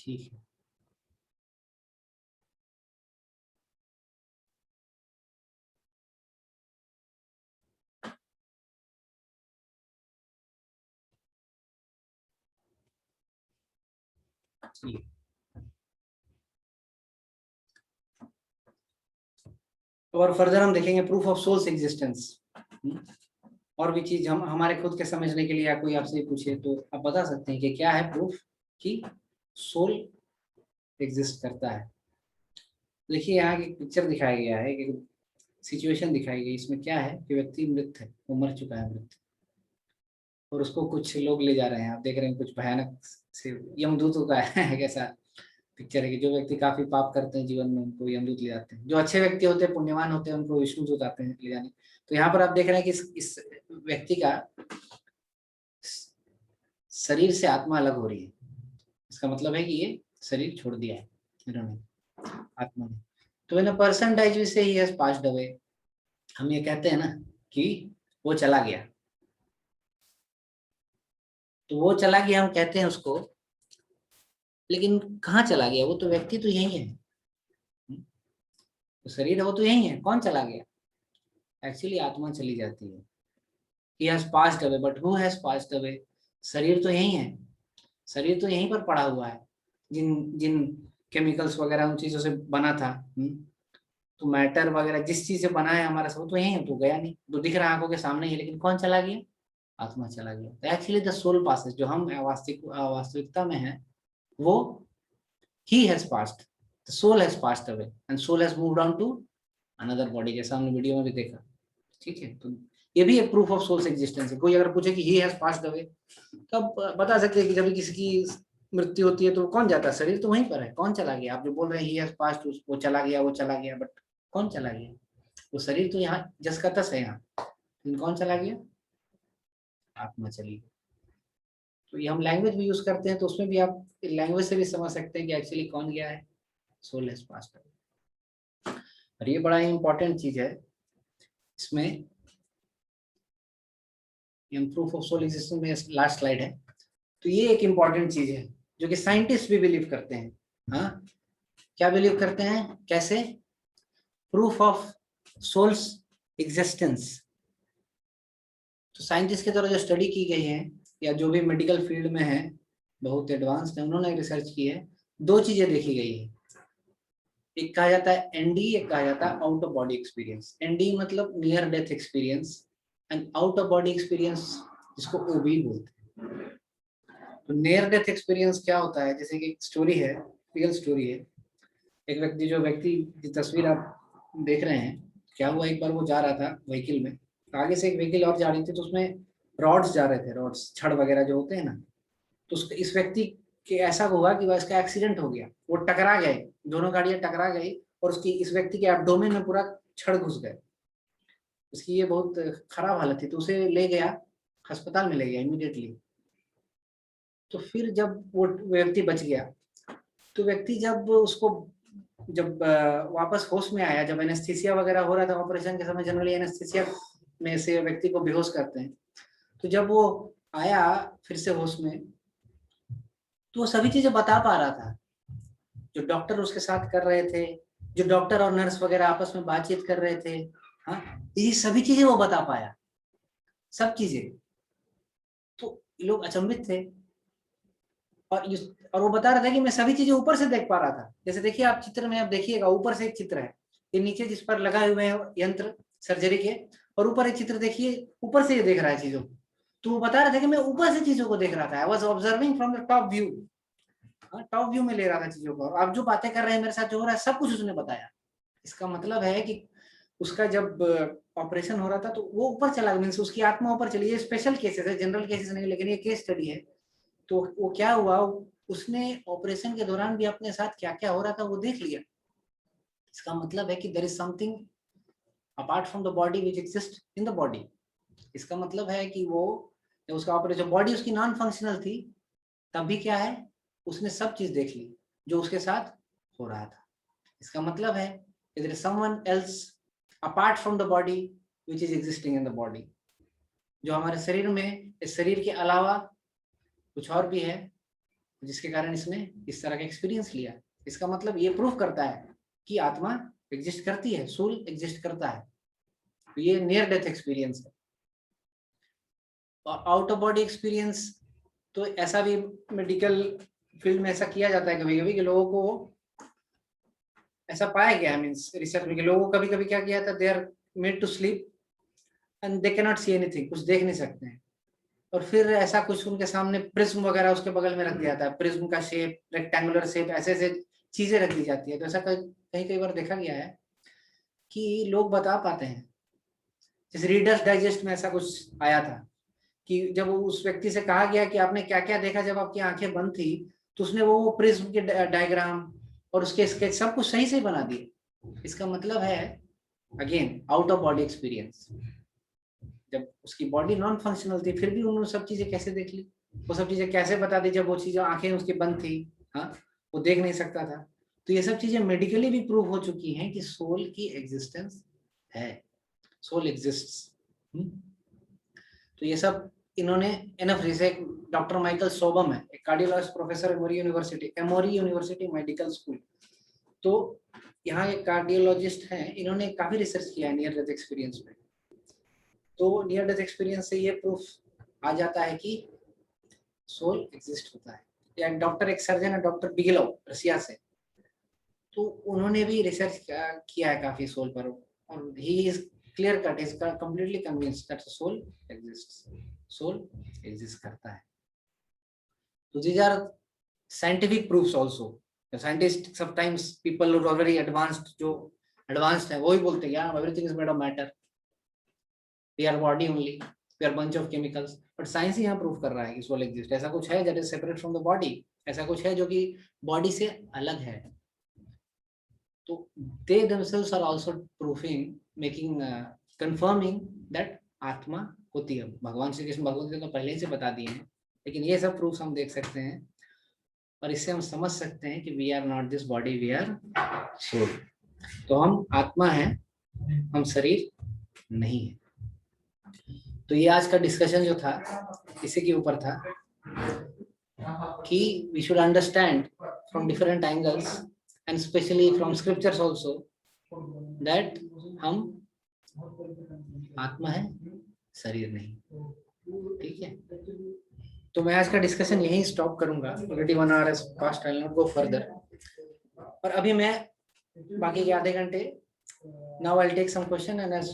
Speaker 1: ठीक है। ठीक है। और फर्दर हम देखेंगे प्रूफ ऑफ सोल्स एग्जिस्टेंस। और भी चीज हम हमारे खुद के समझने के लिए या कोई आपसे पूछे तो आप बता सकते हैं कि क्या है प्रूफ कि सोल एग्जिस्ट करता है। देखिए यहाँ की पिक्चर दिखाया गया है, एक सिचुएशन दिखाई गई। इसमें क्या है कि व्यक्ति मृत है, वो मर चुका है मृत, और उसको कुछ लोग ले जा रहे हैं। आप देख रहे हैं कुछ भयानक से यमदूतों का है कैसा पिक्चर है कि जो व्यक्ति काफी पाप करते हैं जीवन में उनको यमदूत ले जाते हैं। जो अच्छे व्यक्ति होते हैं, पुण्यवान होते हैं, उनको विष्णुदूत आते हैं ले जाने। तो यहाँ पर आप देख रहे हैं कि इस व्यक्ति का शरीर से आत्मा अलग हो रही है। इसका मतलब है कि ये शरीर छोड़ दिया है इन्होंने, आत्मा ने। तो when a person dies we say he has passed away, हम ये कहते हैं ना कि वो चला गया। तो वो चला गया हम कहते हैं उसको, लेकिन कहाँ चला गया? वो तो व्यक्ति तो यही है, तो शरीर है वो तो यही है। कौन चला गया? एक्चुअली आत्मा चली जाती है। He has passed away, but who has passed away? शरीर तो यही है, शरीर तो यहीं पर पड़ा हुआ है। जिन जिन केमिकल्स वगैरह उन चीजों से बना था, तो मैटर वगैरह जिस चीज से बना है हमारा सब, तो यही है, तो गया नहीं। तो दिख रहा है आंखों के सामने ही, लेकिन कौन चला गया? आत्मा चला गया। तो एक्चुअली द सोल पासेस, जो हम वास्तविकता में है, वो he has passed, the soul has passed away and soul has moved on to another body, जैसा हमने वीडियो में भी देखा। ठीक है, तो ये भी एक प्रूफ ऑफ सोल्स एग्जिस्टेंस है। कोई अगर पूछे कि ही हैज पास्ड अवे, तब बता सकते हैं कि जब किसी की मृत्यु होती है तो कौन जाता है? शरीर तो वहीं पर है। कौन चला गया? आप जो बोल रहे हैं ही हैज पास्ड, वो चला गया, वो चला गया, बट कौन चला गया? वो शरीर तो यहाँ जस का तस है यहाँ, लेकिन कौन चला गया? आत्मा चली गई। तो ये हम लैंग्वेज भी यूज करते हैं, तो उसमें भी आप लैंग्वेज से भी समझ सकते हैं कि एक्चुअली कौन गया है? Soul has passed away. और ये बड़ा ही इंपॉर्टेंट चीज है इसमें। प्रूफ ऑफ सोल एग्जिस्टेंस में लास्ट स्लाइड है। तो ये एक इंपॉर्टेंट चीज है जो कि साइंटिस्ट भी बिलीव करते हैं। हाँ, क्या बिलीव करते हैं? कैसे? Proof of soul's existence. तो साइंटिस्ट के द्वारा जो स्टडी की गई है, या जो भी मेडिकल फील्ड में है, बहुत एडवांस्ड है, उन्होंने रिसर्च की है। दो चीजें देखी गई है। एक कहा जाता है एनडी, एक कहा जाता है out of body experience. ND मतलब near death experience, and out of body experience जिसको ओबी बोलते हैं। तो नियर डेथ एक्सपीरियंस क्या होता है? जैसे कि एक स्टोरी है, रियल स्टोरी है। एक व्यक्ति, जो व्यक्ति की तस्वीर आप देख रहे हैं, क्या हुआ, एक बार वो जा रहा था व्हीकल में, आगे से एक व्हीकल और जा रही थी, तो उसमें रॉड्स जा रहे थे, रॉड्स, छड़ वगैरह जो होते हैं ना। तो इस व्यक्ति के ऐसा हुआ कि वह इसका एक्सीडेंट हो गया, वो टकरा गए, दोनों गाड़ियां टकरा गई, और उसकी, इस व्यक्ति के एब्डोमेन में पूरा छड़ घुस गए। उसकी ये बहुत खराब हालत थी, तो उसे ले गया, अस्पताल में ले गया इमीडिएटली। तो फिर जब वो व्यक्ति बच गया, तो व्यक्ति जब उसको, जब वापस होश में आया, जब एनेस्थीसिया वगैरह हो रहा था ऑपरेशन के समय, जनरली एनेस्थीसिया में से व्यक्ति को बेहोश करते हैं, तो जब वो आया फिर से होश में, तो वो सभी चीजें बता पा रहा था जो डॉक्टर उसके साथ कर रहे थे, जो डॉक्टर और नर्स वगैरह आपस में बातचीत कर रहे थे। हाँ, ये सभी चीजें वो बता पाया, सब चीजें। तो लोग अचंभित थे, और वो बता रहा था कि मैं सभी चीजें ऊपर से देख पा रहा था। जैसे देखिए आप चित्र में, आप देखिएगा ऊपर से एक चित्र है, ये नीचे जिस पर लगाए हुए हैं यंत्र सर्जरी के, और ऊपर एक चित्र देखिए, ऊपर से ये देख रहा है चीजों। तो वो बता रहा था कि मैं ऊपर से चीजों को देख रहा था, I was observing from the top view. Top view में ले रहा था चीजों को। आप जो बातें कर रहे हैं मेरे साथ, जो हो रहा है, सब कुछ उसने बताया। इसका मतलब है कि उसका जब ऑपरेशन हो रहा था, तो वो ऊपर चला गया, मीन्स उसकी आत्मा ऊपर चली। ये स्पेशल केसेस है, जनरल केसेस नहीं, लेकिन ये केस स्टडी है। तो वो क्या हुआ, उसने ऑपरेशन के दौरान भी अपने साथ क्या क्या हो रहा था वो देख लिया। इसका मतलब है कि there is something apart from the body which exist in the body. इसका मतलब है कि वो, जब उसका ऑपरेशन, बॉडी उसकी नॉन फंक्शनल थी, तब भी क्या है, उसने सब चीज देख ली जो उसके साथ हो रहा था। इसका मतलब है there is someone else apart from the body which is existing in the body. जो हमारे शरीर में, इस शरीर के अलावा कुछ और भी है जिसके कारण इसने इस तरह का एक्सपीरियंस लिया। इसका मतलब ये प्रूफ करता है कि आत्मा एग्जिस्ट करती है, सोल एग्जिस्ट करता है। तो ये नियर डेथ एक्सपीरियंस है। और आउट ऑफ बॉडी एक्सपीरियंस तो ऐसा भी मेडिकल फील्ड में ऐसा किया जाता है कभी कभी कि लोगों को ऐसा पाया गया, मीन्स रिसर्च में, कि लोगों को कभी कभी क्या किया था, they are made to sleep and they can not see anything, कुछ देख नहीं सकते हैं, और फिर ऐसा कुछ उनके सामने प्रिज्म वगैरह उसके बगल में रख दिया था, प्रिज्म का शेप, रेक्टेंगुलर शेप, ऐसे ऐसे चीजें रख दी जाती है। तो ऐसा कहीं कई बार देखा गया है कि लोग बता पाते हैं। जैसे रीडर्स डाइजेस्ट में ऐसा कुछ आया था कि जब उस व्यक्ति से कहा गया कि आपने क्या क्या देखा जब आपकी आंखें बंद थी, तो उसने वो प्रिज्म के डायग्राम और उसके स्केच सब कुछ सही से बना दिए। इसका मतलब है again out of body experience. जब उसकी बॉडी नॉन फंक्शनल थी फिर भी उन्होंने सब चीजें कैसे देख ली, वो सब चीजें कैसे बता दी जब वो चीजें आंखें उसकी बंद थी, हाँ, वो देख नहीं सकता था। तो ये सब चीजें मेडिकली भी प्रूव हो चुकी हैं कि सोल की एग्जिस्टेंस है, सोल एग्जिस्ट्स। तो ये सब इन्होंने enough research, doctor Michael Sabom है, एक cardiologist professor Emory University medical school. तो यहाँ एक कार्डियोलॉजिस्ट हैं, इन्होंने काफी रिसर्च किया है नियर डेथ एक्सपीरियंस में। तो नियर डेथ एक्सपीरियंस से ये प्रूफ आ जाता है कि सोल एग्जिस्ट होता है। या डॉक्टर, एक सर्जन है डॉक्टर बिगेलोव, रशिया से, तो उन्होंने भी रिसर्च किया है काफी सोल पर, और he is clear cut, is completely convinced that soul exists, soul exist करता है। तो these are scientific proofs also. Scientist sometimes people who are very advanced, जो एडवांस्ड है वो ही बोलते हैं everything is made of matter, we are body only, we are bunch of chemicals. But science ही यहाँ प्रूव कर रहा है कि सोल एग्जिस्ट, ऐसा कुछ है that is separate from the body, ऐसा कुछ है जो कि बॉडी से अलग है। तो they themselves are also proving, making confirming that आत्मा होती है। भगवान श्री कृष्ण भगवत गीता तो पहले ही से बता दिए हैं, लेकिन ये सब प्रूफ हम देख सकते हैं और इससे हम समझ सकते हैं कि we are not this body, we are soul. तो हम आत्मा हैं, हम शरीर नहीं है। तो ये आज का डिस्कशन जो था इसी के ऊपर था कि we should understand from different angles and especially from scriptures also that हम आत्मा है, शरीर नहीं। ठीक है, तो मैं आज का डिस्कशन यहीं स्टॉप करूंगा, already 1 hour has passed, I will not go further। और अभी मैं बाकी के आधे घंटे, now I'll take some question and as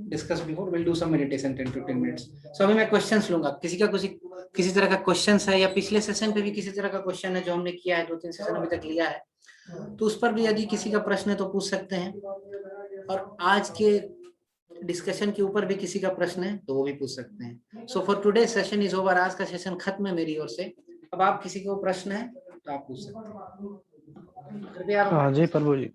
Speaker 1: discussed before we'll do some meditation 10-15 minutes। so अभी मैं क्वेश्चंस लूंगा, किसी तरह का क्वेश्चंस है, या पिछले सेशन पे भी किसी तरह का क्वेश्चन है जो हमने किया है, 2-3 सेशन अभी तक लिया है, तो उस पर भी यदि किसी का प्रश्न है तो पूछ सकते हैं। और आज के डिस्कशन के ऊपर भी किसी का प्रश्न है तो वो भी पूछ सकते हैं। So for today session is over, आज का सेशन खत्म है मेरी ओर से। अब आप किसी को प्रश्न है तो आप पूछ सकते हैं, कृपया।
Speaker 2: हाँ जी प्रभु जी।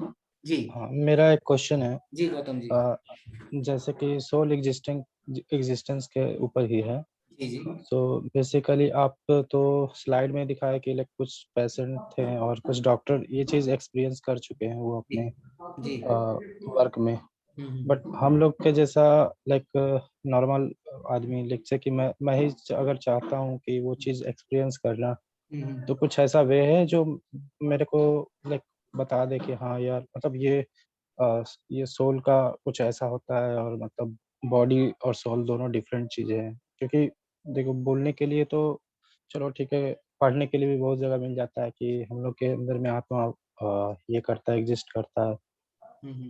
Speaker 1: जी
Speaker 2: हाँ, मेरा एक क्वेश्चन है।
Speaker 1: जी गौतम जी।
Speaker 2: जैसे कि सोल एग्जिस्टेंस के ऊपर ही है।
Speaker 1: जी जी
Speaker 2: तो बेसिकली आप तो स्लाइड में दिखाया कि लाइक कुछ पेशेंट थे और कुछ डॉक्टर ये चीज एक्सपीरियंस कर चुके हैं वो अपने
Speaker 1: जी
Speaker 2: वर्क में। बट हम लोग के जैसा लाइक नॉर्मल आदमी, लाइक से कि मैं ही अगर चाहता हूँ कि वो चीज एक्सपीरियंस करना, तो कुछ ऐसा वे है जो मेरे को लाइक बता दे कि हाँ यार, मतलब ये सोल का कुछ ऐसा होता है, और मतलब बॉडी और सोल दोनों डिफरेंट चीजें हैं। क्योंकि देखो, बोलने के लिए तो चलो ठीक है, पढ़ने के लिए भी बहुत जगह मिल जाता है कि हम लोग के अंदर में आत्मा ये करता है, एग्जिस्ट करता है।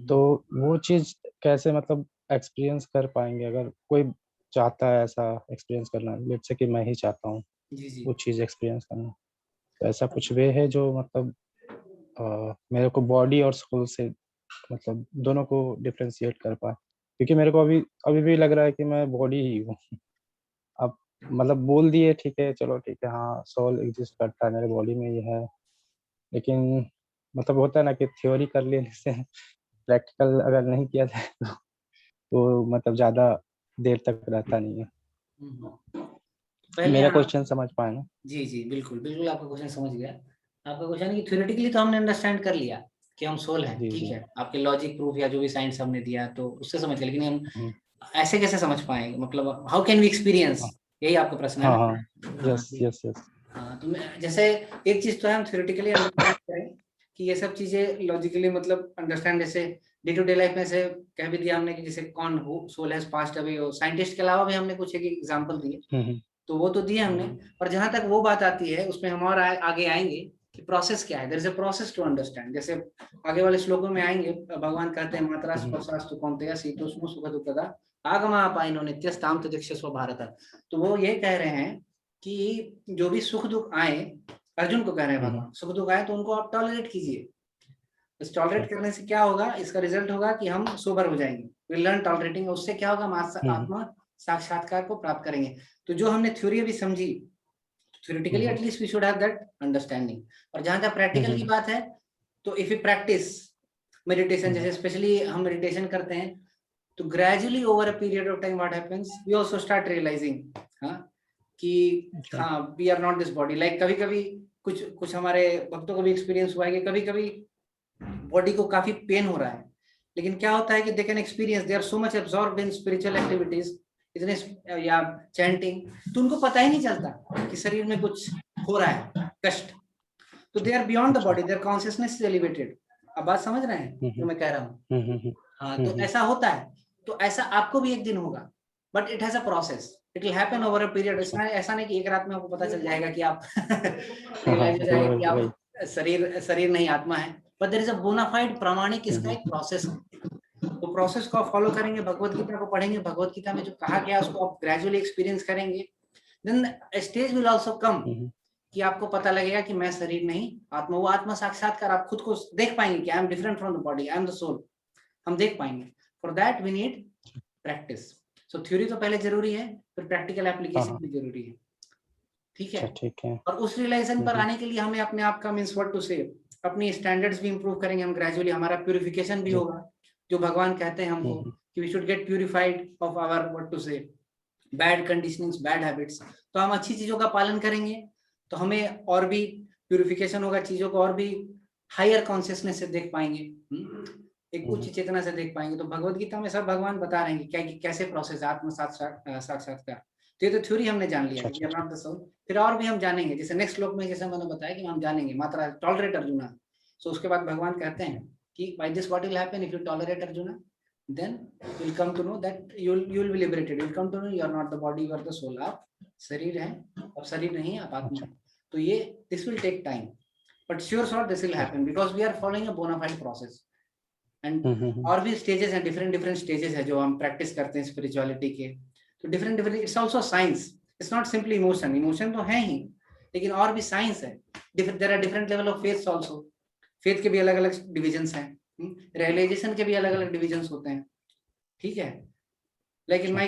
Speaker 2: तो वो चीज कैसे मतलब एक्सपीरियंस कर पाएंगे अगर कोई चाहता है ऐसा एक्सपीरियंस करना, लेट्स से कि मैं ही चाहता हूँ
Speaker 1: जी
Speaker 2: वो चीज एक्सपीरियंस करना, तो ऐसा कुछ वे है जो मतलब मेरे को बॉडी और सोल से मतलब दोनों को डिफरेंशिएट कर पाए। क्योंकि मेरे को अभी भी लग रहा है कि मैं बॉडी ही हूँ। अब मतलब बोल दिए ठीक है, चलो ठीक है, हाँ सोल एग्जिस्ट करता है मेरे बॉडी में, ये है। लेकिन मतलब होता है ना कि थ्योरी कर लेने से प्रैक्टिकल अगर नहीं किया जाए तो मतलब ज्यादा देर तक रहता नहीं है।
Speaker 1: पहले
Speaker 2: मेरा क्वेश्चन समझ पाए ना?
Speaker 1: जी जी बिल्कुल बिल्कुल, आपका क्वेश्चन समझ गया। आपका क्वेश्चन है कि थ्योरेटिकली तो हमने अंडरस्टैंड कर लिया कि हम सोल हैं,
Speaker 2: जी
Speaker 1: ठीक
Speaker 2: जी।
Speaker 1: है, आपके लॉजिक प्रूफ या जो भी साइंस हमने दिया तो उससे समझ गए, लेकिन हम
Speaker 2: हम्म,
Speaker 1: ऐसे कैसे समझ पाएंगे, मतलब हाउ कैन वी एक्सपीरियंस,
Speaker 2: हाँ
Speaker 1: यही आपका प्रश्न है
Speaker 2: हाँ
Speaker 1: ना?
Speaker 2: हाँ,
Speaker 1: हाँ
Speaker 2: यस यस यस।
Speaker 1: हाँ, तो जैसे एक चीज तो है हम थ्योरेटिकली अंडरस्टैंड करें कि ये सब चीजें लॉजिकली मतलब अंडरस्टैंड, जैसे डे टू डे लाइफ में से कह भी दिया हमने कि जैसे कौन हो सोल हैज पास्ट अवे, और साइंटिस्ट के अलावा भी हमने कुछ एक एग्जांपल दिए, तो वो तो दिए हमने। और जहां तक वो बात आती है उसमें हम और आगे आएंगे कि प्रोसेस क्या है, there is a process to understand. जैसे आगे वाले श्लोकों में आएंगे, भगवान कहते हैं मात्रा स्पर्शास्तु कौन्तेय शीतोष्ण सुख दुःखदा आगमापायनो नित्यस्ताम तदिक्षस्व भारत। तो वो ये कह रहे हैं कि जो भी सुख दुख आए, अर्जुन को कह रहे हैं भगवान, सुख दुख आए तो उनको आप टॉलरेट कीजिए। इस टॉलरेट करने से क्या होगा, इसका रिजल्ट होगा कि हम सोबर हो जाएंगे, विल लर्न टॉलरेटिंग। उससे क्या होगा, हम आत्मा साक्षात्कार को प्राप्त करेंगे। तो जो हमने थ्योरी अभी समझी, theoretically at least we should have that understanding. और जहां तक प्रैक्टिकल की बात है, तो इफ यू प्रैक्टिस मेडिटेशन, जैसे स्पेशली हम मेडिटेशन करते हैं, तो gradually over a period of time what happens, we also start realising कि हाँ we are not this body. Like कभी कभी कुछ हमारे भक्तों को भी एक्सपीरियंस हुआ है कि कभी कभी बॉडी को काफी पेन हो रहा है, लेकिन क्या होता है कि they can experience, they are so much absorbed in spiritual activities, इतने या चैंटिंग, तो उनको पता ही नहीं चलता कि शरीर में कुछ हो रहा है कष्ट। तो they are beyond the body, their consciousness is elevated. अब बात समझ रहे हैं जो मैं कह रहा हूँ? हाँ, तो ऐसा होता है। तो ऐसा आपको भी एक दिन होगा, but it has a process, it will happen over a period. ऐसा नहीं कि एक रात में आपको पता चल जाएगा कि आप रियलाइज हो जाएगा कि आप शरीर नहीं आत्मा है। But there is a bona fide प्रामाणिक इसका एक प्रोसेस है। तो प्रोसेस को आप फॉलो करेंगे, भगवत गीता को पढ़ेंगे, भगवत गीता में जो कहा गया उसको आप ग्रेजुअली एक्सपीरियंस करेंगे, then stage will also come कि आपको पता लगेगा कि मैं शरीर नहीं आत्मा। वो आत्मा साक्षात्कार, आप खुद को देख पाएंगे कि I am different from the body, I am the soul, हम देख पाएंगे। For that we need practice. So theory तो पहले जरूरी है, फिर प्रैक्टिकल एप्लीकेशन भी जरूरी है। ठीक है?
Speaker 2: ठीक है।
Speaker 1: और उस रियलाइजेशन पर आने के लिए हमें अपने आप का मीन्स व्हाट टू से, अपनी स्टैंडर्ड्स भी इंप्रूव करेंगे हम ग्रेजुअली, हमारा प्यूरिफिकेशन भी होगा, जो भगवान कहते हैं हमको कि we should get purified of our what to say bad conditionings, bad habits. तो हम अच्छी चीजों का पालन करेंगे तो हमें और भी प्यूरिफिकेशन होगा, चीजों को और भी हायर कॉन्शियसनेस से देख पाएंगे, एक उच्च चेतना से देख पाएंगे। तो भगवत गीता में सब भगवान बता रहे हैं कि क्या कैसे प्रोसेस आत्म साक्षात्कार। तो ये तो थ्योरी हमने जान लिया कि we are not the soul. फिर और भी हम जानेंगे, जैसे नेक्स्ट श्लोक में जैसे मैंने बताया कि हम जानेंगे मात्रा टॉलरेट अर्जुना। सो उसके बाद भगवान कहते हैं कि by this what will happen if you tolerate Arjuna, then you'll come to know that you'll be liberated, you'll come to know you are not the body, you are the soul। आप शरीर हैं, आप शरीर नहीं, आप आत्मा हैं। तो ये this will take time, but sure sure this will happen because we are following a bona fide process। and और भी स्टेजेस हैं, डिफरेंट स्टेजेस है जो हम प्रैक्टिस करते हैं स्पिरिचुअलिटी के। तो different it's also science, it's not simply emotion तो है ही, लेकिन और भी साइंस है। There are different level of faith also, faith के भी अलग अलग डिविजन्स हैं, रियलाइजेशन के भी अलग अलग डिविजन्स होते हैं। ठीक है? लेकिन मैं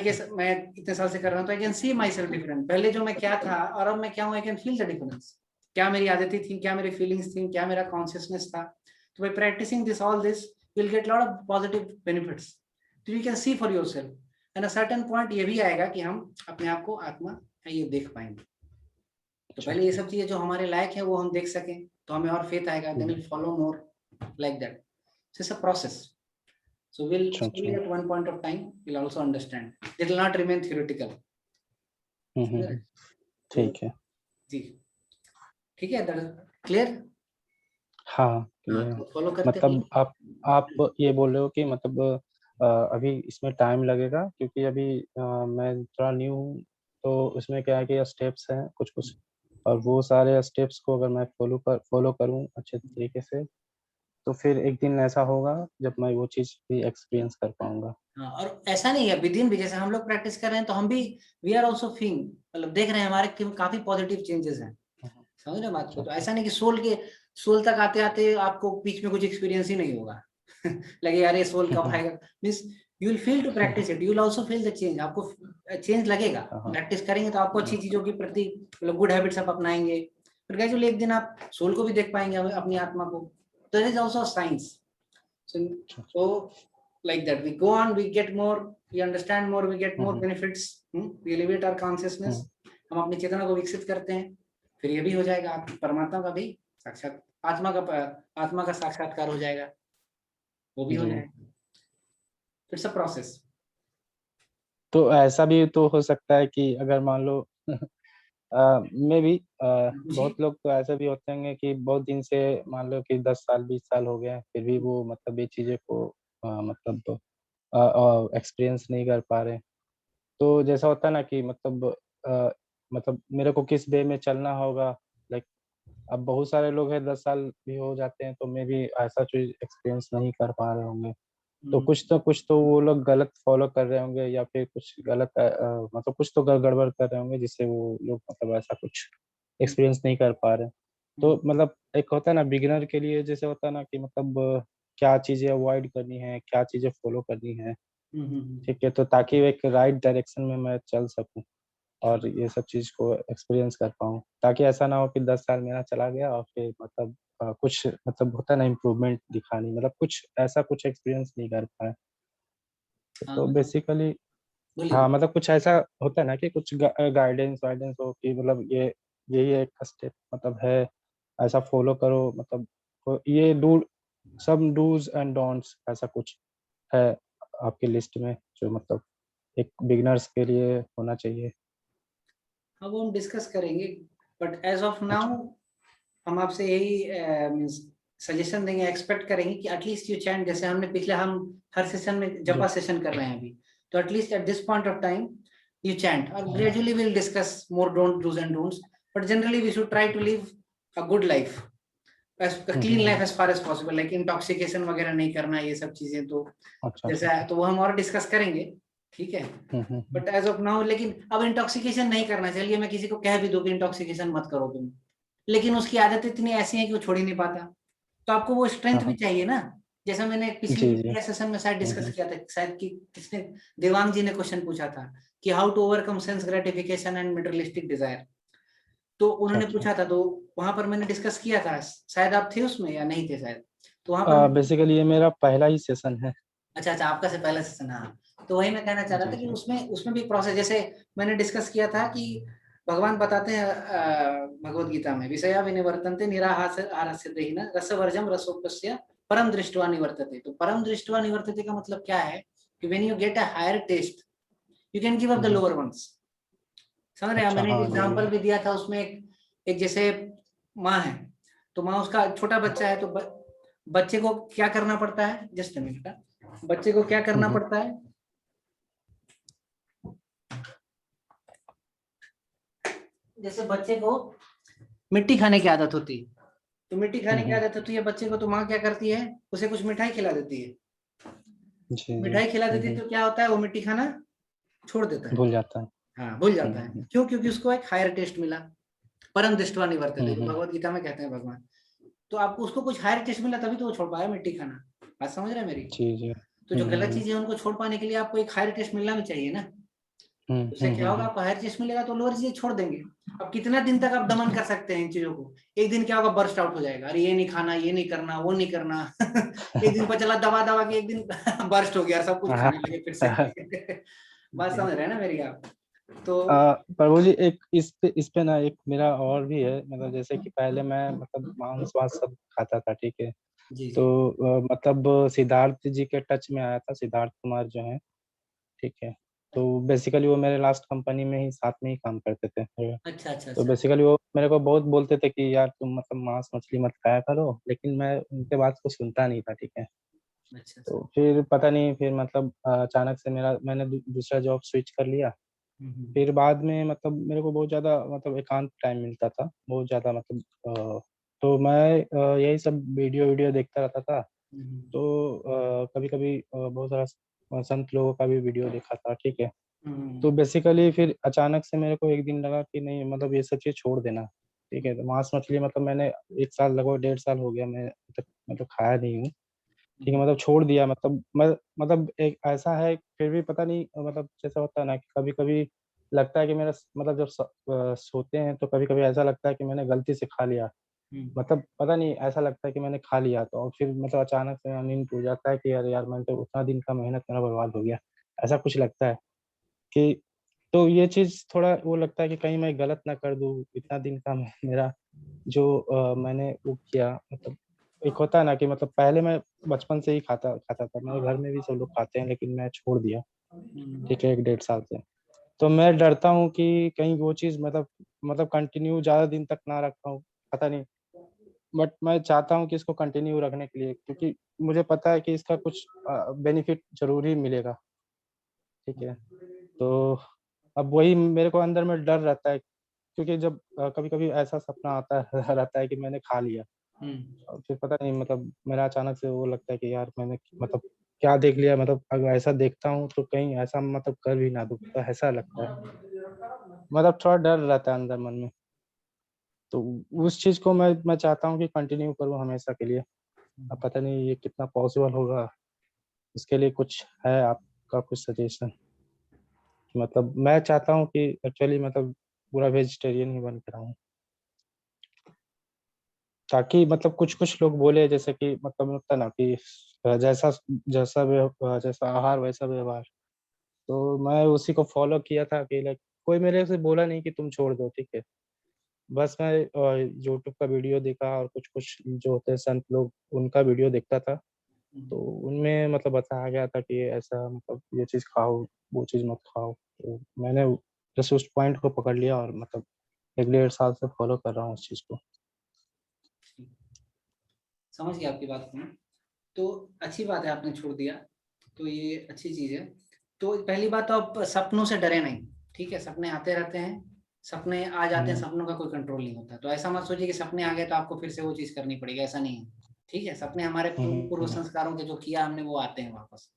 Speaker 1: इतने साल से कर रहा हूँ तो I can see my self different. पहले जो मैं क्या था और अब मैं क्या हूँ, I can feel the difference. क्या मेरी आदतें थी, क्या मेरी फीलिंग्स थी, क्या मेरा कॉन्शियसनेस था। तो by practising this all this you will get lot of positive benefits, तो you can see for yourself. And a certain point ये भी आएगा कि हम अपने आप को आत्मा है ये देख पाएंगे। तो पहले ये सब चीजें जो हमारे लायक है वो हम देख सकें तो हमें और फेथ आएगा, then will follow more like that. So it's a process. So we'll slowly at one point of time we'll also understand. It will not remain theoretical.
Speaker 2: ठीक है
Speaker 1: जी, ठीक है, that is clear?
Speaker 2: हाँ क्लियर।
Speaker 1: तो follow करते हैं।
Speaker 2: मतलब आप ये बोल रहे हो कि मतलब अभी इसमें टाइम लगेगा क्योंकि अभी मैं थोड़ा न्यू हूँ, तो उसमें क्या है कि स्टेप्स हैं कुछ और वो सारे स्टेप्स को अगर मैं फॉलो करूँ अच्छे तरीके से, तो फिर एक दिन ऐसा होगा जब मैं वो चीज़ भी एक्सपीरियंस कर पाऊंगा।
Speaker 1: हाँ, और ऐसा नहीं है विदिन भी, जैसे हम लोग प्रैक्टिस कर रहे हैं तो हम भी वी आर ऑल्सो फीलिंग, मतलब देख रहे हैं हमारे काफी पॉजिटिव चेंजेस हैं। समझ रहे बात को? तो ऐसा नहीं कि सोल तक आते आते आपको बीच में कुछ एक्सपीरियंस ही नहीं होगा लगे यार ये सोल कब आएगा। Means you will feel to practice it, you will also feel the change. आपको चेंज लगेगा, प्रैक्टिस करेंगे तो आपको अच्छी चीजों के प्रति मतलब गुड हैबिट्स आप अपनाएंगे। फिर ग्रेजुअली एक दिन आप सोल को भी देख पाएंगे, अपनी आत्मा को। There is also science. So like that we go on, we get more, we understand more, we get more benefits, we elevate our consciousness, हम अपनी चेतना को विकसित करते हैं। फिर ये भी हो जाएगा, आप परमात्मा का भी साक्षात आत्मा का साक्षात्कार हो जाएगा, वो भी हो जाएगा। It's a process.
Speaker 2: तो ऐसा भी तो हो सकता है कि अगर मान लो मे बी
Speaker 1: जी।
Speaker 2: बहुत लोग तो ऐसे भी होते होंगे कि बहुत दिन से मान लो कि 10 साल 20 साल हो गए हैं, फिर भी वो मतलब ये चीज़ें को मतलब एक्सपीरियंस नहीं कर पा रहे हैं। तो जैसा होता है ना कि मतलब मेरे को किस वे में चलना होगा, लाइक अब बहुत सारे लोग हैं 10 साल भी हो जाते हैं, तो मे बी ऐसा चीज़ एक्सपीरियंस नहीं कर पा रहे होंगे। तो
Speaker 1: हुँ,
Speaker 2: कुछ तो वो लोग गलत फ़ॉलो कर रहे होंगे या फिर कुछ गलत मतलब कुछ तो गड़बड़ कर रहे होंगे जिससे वो लोग मतलब ऐसा कुछ
Speaker 1: हुँ,
Speaker 2: एक्सपीरियंस नहीं कर पा रहे हैं।
Speaker 1: हुँ,
Speaker 2: तो मतलब एक होता है ना बिगिनर के लिए जैसे होता है ना कि मतलब क्या चीज़ें अवॉइड करनी है, क्या चीज़ें फ़ॉलो करनी है,
Speaker 1: हुँ, हुँ, हुँ।
Speaker 2: ठीक है? तो ताकि वो एक राइट डायरेक्शन में मैं चल सकूँ और ये सब चीज़ को एक्सपीरियंस कर पाऊँ। ताकि ऐसा ना हो कि 10 साल मेरा चला गया और फिर मतलब कुछ मतलब होता है ना इम्प्रूवमेंट दिखा नहीं, मतलब कुछ ऐसा कुछ एक्सपीरियंस नहीं कर पाए।
Speaker 1: हाँ,
Speaker 2: तो
Speaker 1: मतलब
Speaker 2: बेसिकली
Speaker 1: बोलिए,
Speaker 2: हाँ,
Speaker 1: बोलिए।
Speaker 2: मतलब कुछ ऐसा होता है ना कि कुछ गाइडेंस वाइडेंस हो कि मतलब ये यही एक स्टेप मतलब है, ऐसा फ़ॉलो करो मतलब ये सम डूज़ एंड डोंट्स ऐसा कुछ है आपकी लिस्ट में जो मतलब एक बिगिनर्स के लिए होना चाहिए?
Speaker 1: हाँ, वो हम डिस्कस करेंगे, बट एज़ ऑफ नाउ
Speaker 2: अच्छा,
Speaker 1: हम आपसे यही मीन्स सजेशन देंगे, एक्सपेक्ट करेंगे कि एटलीस्ट यू चैंट, जैसे हमने पिछले हम हर सेशन में
Speaker 2: जी।
Speaker 1: जपा सेशन कर रहे हैं अभी, तो at least at this point of time you chant, और gradually we will discuss more don't dos and don'ts, but generally we should try to live a good life,
Speaker 2: hmm,
Speaker 1: clean
Speaker 2: hmm,
Speaker 1: life
Speaker 2: hmm.
Speaker 1: As far as possible, like intoxication वगैरह नहीं करना, ये सब चीजें तो
Speaker 2: अच्छा, अच्छा,
Speaker 1: जैसा
Speaker 2: अच्छा।
Speaker 1: है तो वो हम और डिस्कस करेंगे, ठीक है।
Speaker 2: हुँ, हुँ, हुँ।
Speaker 1: बट एज ऑफ नाउ, लेकिन अब इंटॉक्सिकेशन नहीं करना, चलिए मैं किसी को कह भी दूं कि इंटॉक्सिकेशन मत करो तुम, लेकिन उसकी आदत इतनी ऐसी है कि वो छोड़ ही नहीं पाता, तो आपको वो
Speaker 2: हाँ,
Speaker 1: स्ट्रेंथ भी
Speaker 2: हाँ।
Speaker 1: चाहिए ना। जैसा मैंने
Speaker 2: जी, जी।
Speaker 1: पिछले सेशन में शायद
Speaker 2: हुँ,
Speaker 1: डिस्कस
Speaker 2: हुँ।
Speaker 1: किया था, शायद कि किसने, देवांग जी ने क्वेश्चन पूछा था कि how to overcome sense gratification and materialistic desire, तो
Speaker 2: अच्छा,
Speaker 1: उन्होंने
Speaker 2: अच्छा।
Speaker 1: पूछा था, तो वहां पर मैंने डिस्कस किया था, शायद आप थे उसमें या नहीं थे शायद, तो वहां पर
Speaker 2: बेसिकली ये मेरा पहला ही सेशन है।
Speaker 1: अच्छा, अच्छा, आपका से पहला सेशन, हाँ, तो वही मैं कहना चाह रहा था
Speaker 2: जी,
Speaker 1: कि
Speaker 2: जी।
Speaker 1: उसमें उसमें भी प्रोसेस, जैसे मैंने डिस्कस किया था कि भगवान बताते हैं भगवत गीता में, विषया विनिवर्तन्ते निराहास आरस्यते न रसवर्जम रसोपस्य परम दृष्टवा निवर्तते, तो परम दृष्टवा निवर्तते का मतलब क्या है कि when you get a higher taste you can give up
Speaker 2: hmm,
Speaker 1: the
Speaker 2: hmm.
Speaker 1: Lower ones, समझ रहे हैं?
Speaker 2: अच्छा,
Speaker 1: मैंने एक
Speaker 2: हाँ, ये भी
Speaker 1: एग्जांपल
Speaker 2: है।
Speaker 1: भी दिया था उसमें, एक जैसे माँ है, तो माँ, उसका छोटा बच्चा है, तो बच्चे को क्या करना पड़ता है, जस्ट मिनट, बच्चे को क्या
Speaker 2: हुँ,
Speaker 1: करना
Speaker 2: हुँ।
Speaker 1: पड़ता है, जैसे बच्चे को मिट्टी खाने की आदत होती है, तो मिट्टी
Speaker 2: हुँ,
Speaker 1: खाने की
Speaker 2: हुँ।
Speaker 1: आदत होती है बच्चे को, तो माँ क्या करती है, उसे कुछ मिठाई खिला देती है,
Speaker 2: जी, जी।
Speaker 1: मिठाई खिला
Speaker 2: हुँ,
Speaker 1: देती है,
Speaker 2: हुँ।
Speaker 1: तो क्या होता है, वो मिट्टी खाना छोड़ देता है।
Speaker 2: भूल जाता है।
Speaker 1: हाँ, भूल
Speaker 2: हुँ,
Speaker 1: जाता
Speaker 2: हुँ,
Speaker 1: है,
Speaker 2: हुँ।
Speaker 1: क्यों? क्योंकि उसको एक हायर टेस्ट मिला, परम दृष्टवा निवर्तते,
Speaker 2: हुँ,
Speaker 1: जो
Speaker 2: हुँ।
Speaker 1: भगवत गीता में कहते हैं भगवान, तो आपको उसको कुछ हायर टेस्ट मिला तभी तो वो छोड़ पाया मिट्टी खाना, बात समझ रहे हैं मेरी?
Speaker 2: जी, जी।
Speaker 1: तो
Speaker 2: हुँ,
Speaker 1: जो
Speaker 2: हुँ,
Speaker 1: गलत
Speaker 2: हुँ।
Speaker 1: चीजें हैं, उनको छोड़ पाने के लिए आपको एक हायर टेस्ट मिलना भी चाहिए ना,
Speaker 2: हुँ,
Speaker 1: उससे
Speaker 2: हुँ,
Speaker 1: क्या
Speaker 2: हुँ,
Speaker 1: होगा,
Speaker 2: हुँ।
Speaker 1: आपको हायर टेस्ट मिलेगा तो लोअर चीजें छोड़ देंगे। अब कितना दिन तक आप दमन कर सकते हैं इन चीजों को, एक दिन क्या होगा, बर्स्ट आउट हो जाएगा, अरे ये नहीं खाना, ये नहीं करना, वो नहीं करना एक दिन पर चला दबा दबा के, एक दिन बर्स्ट हो गया, सब कुछ
Speaker 2: हाँ,
Speaker 1: खाने लगे फिर से
Speaker 2: हाँ।
Speaker 1: बात
Speaker 2: जी।
Speaker 1: समझ रहे हैं ना मेरी आप? तो
Speaker 2: प्रभु जी एक इस पे ना एक मेरा और भी है मतलब जैसे कि पहले मैं मतलब मांस-वास सब खाता था, ठीक है?
Speaker 1: जी,
Speaker 2: तो
Speaker 1: जी।
Speaker 2: मतलब सिद्धार्थ जी के टच में आया था, सिद्धार्थ कुमार जो हैं, ठीक है? तो बेसिकली वो मेरे लास्ट कंपनी में ही साथ में ही काम करते थे।
Speaker 1: अच्छा, अच्छा,
Speaker 2: तो
Speaker 1: अच्छा,
Speaker 2: बेसिकली वो मेरे को बहुत बोलते थे कि यार तुम मतलब मांस-मछली मत खाया करो, लेकिन मैं उनके बात को सुनता नहीं था, ठीक है?
Speaker 1: अच्छा, अच्छा।
Speaker 2: तो फिर पता नहीं फिर मतलब अचानक से मैंने दूसरा जॉब स्विच कर लिया।
Speaker 1: हम्म,
Speaker 2: फिर बाद में मतलब मेरे को बहुत ज़्यादा मतलब एकांत टाइम मिलता था, बहुत ज़्यादा मतलब तो मैं यही सब वीडियो-वीडियो देखता रहता था।
Speaker 1: हम्म,
Speaker 2: तो कभी-कभी बहुत सारा संत लोगों का भी वीडियो देखा था, ठीक है?
Speaker 1: हम्म,
Speaker 2: तो बेसिकली फिर अचानक से मेरे को एक दिन लगा कि नहीं मतलब ये सब चीज़ छोड़ देना, ठीक है? तो मांस-मछली मतलब मैंने 1 साल लगभग 1.5 साल हो गया मैं मतलब खाया नहीं हूँ, ठीक है? मतलब छोड़ दिया मतलब मैं मतलब एक ऐसा है फिर भी पता नहीं मतलब जैसा होता है ना कि कभी-कभी लगता है कि मेरा मतलब जब सोते हैं तो कभी-कभी ऐसा लगता है कि मैंने गलती से खा लिया।
Speaker 1: हम्म,
Speaker 2: मतलब पता नहीं ऐसा लगता है कि मैंने खा लिया तो और फिर मतलब अचानक से नींद टूट जाता है कि अरे यार मैंने तो उतना दिन का मेहनत मेरा बर्बाद हो गया। ऐसा कुछ लगता है कि तो ये चीज़ थोड़ा वो लगता है कि कहीं मैं गलत ना कर दूँ, इतना दिन का मेरा जो मैंने वो किया मतलब एक होता है ना कि मतलब पहले मैं बचपन से ही खाता खाता था, मेरे घर में भी सब लोग खाते हैं लेकिन मैं छोड़ दिया, ठीक है 1 डेढ़ साल से। तो मैं डरता हूँ कि कहीं वो चीज़ मतलब कंटिन्यू ज़्यादा दिन तक ना रख पाऊँ, पता नहीं। बट मैं चाहता हूँ कि इसको कंटिन्यू रखने के लिए, क्योंकि मुझे पता है कि इसका कुछ बेनिफिट ज़रूर ही मिलेगा, ठीक है? तो अब वही मेरे को अंदर में डर रहता है, क्योंकि जब कभी-कभी ऐसा सपना आता है रहता है कि मैंने खा लिया, और फिर पता नहीं मतलब मेरा अचानक से वो लगता है कि यार मैंने मतलब क्या देख लिया, मतलब अगर ऐसा देखता हूँ तो कहीं ऐसा मतलब कर भी ना दूँ, तो ऐसा लगता है। मतलब थोड़ा डर रहता है अंदर मन में। तो उस चीज़ को मैं चाहता हूँ कि कंटिन्यू करूँ हमेशा के लिए। अब पता नहीं ये कितना पॉसिबल होगा, इसके लिए कुछ है आपका कुछ सजेशन? मतलब मैं चाहता हूँ कि एक्चुअली मतलब पूरा वेजिटेरियन ही बन के रहूँ। ताकि मतलब कुछ-कुछ लोग बोले, जैसे कि मतलब होता है ना कि जैसा जैसा आहार वैसा व्यवहार। तो मैं उसी को फ़ॉलो किया था कि लाइक कोई मेरे से बोला नहीं कि तुम छोड़ दो, ठीक है? बस मैं यूट्यूब का वीडियो देखा और कुछ-कुछ जो होते हैं संत लोग, उनका वीडियो देखता था। तो उनमें मतलब बताया गया था कि ऐसा मतलब ये चीज़ खाओ, वो चीज़ मत खाओ। तो मैंने जस्ट उस पॉइंट को पकड़ लिया और मतलब 1 डेढ़ साल से फ़ॉलो कर रहा हूँ उस चीज़ को।
Speaker 1: समझ गया आपकी बात को मैं। तो अच्छी बात है आपने छोड़ दिया, तो ये अच्छी चीज़ है। तो पहली बात तो आप सपनों से डरे नहीं, ठीक है? सपने आते रहते हैं, सपने आ जाते हैं,
Speaker 2: हुँ,
Speaker 1: सपनों का कोई कंट्रोल नहीं होता। तो ऐसा मत सोचिए कि सपने आ गए तो आपको फिर से वो चीज़ करनी पड़ेगी, ऐसा नहीं है, ठीक है? सपने हमारे
Speaker 2: हुँ,
Speaker 1: पूर्व
Speaker 2: हुँ,
Speaker 1: संस्कारों के जो किया हमने वो आते हैं वापस।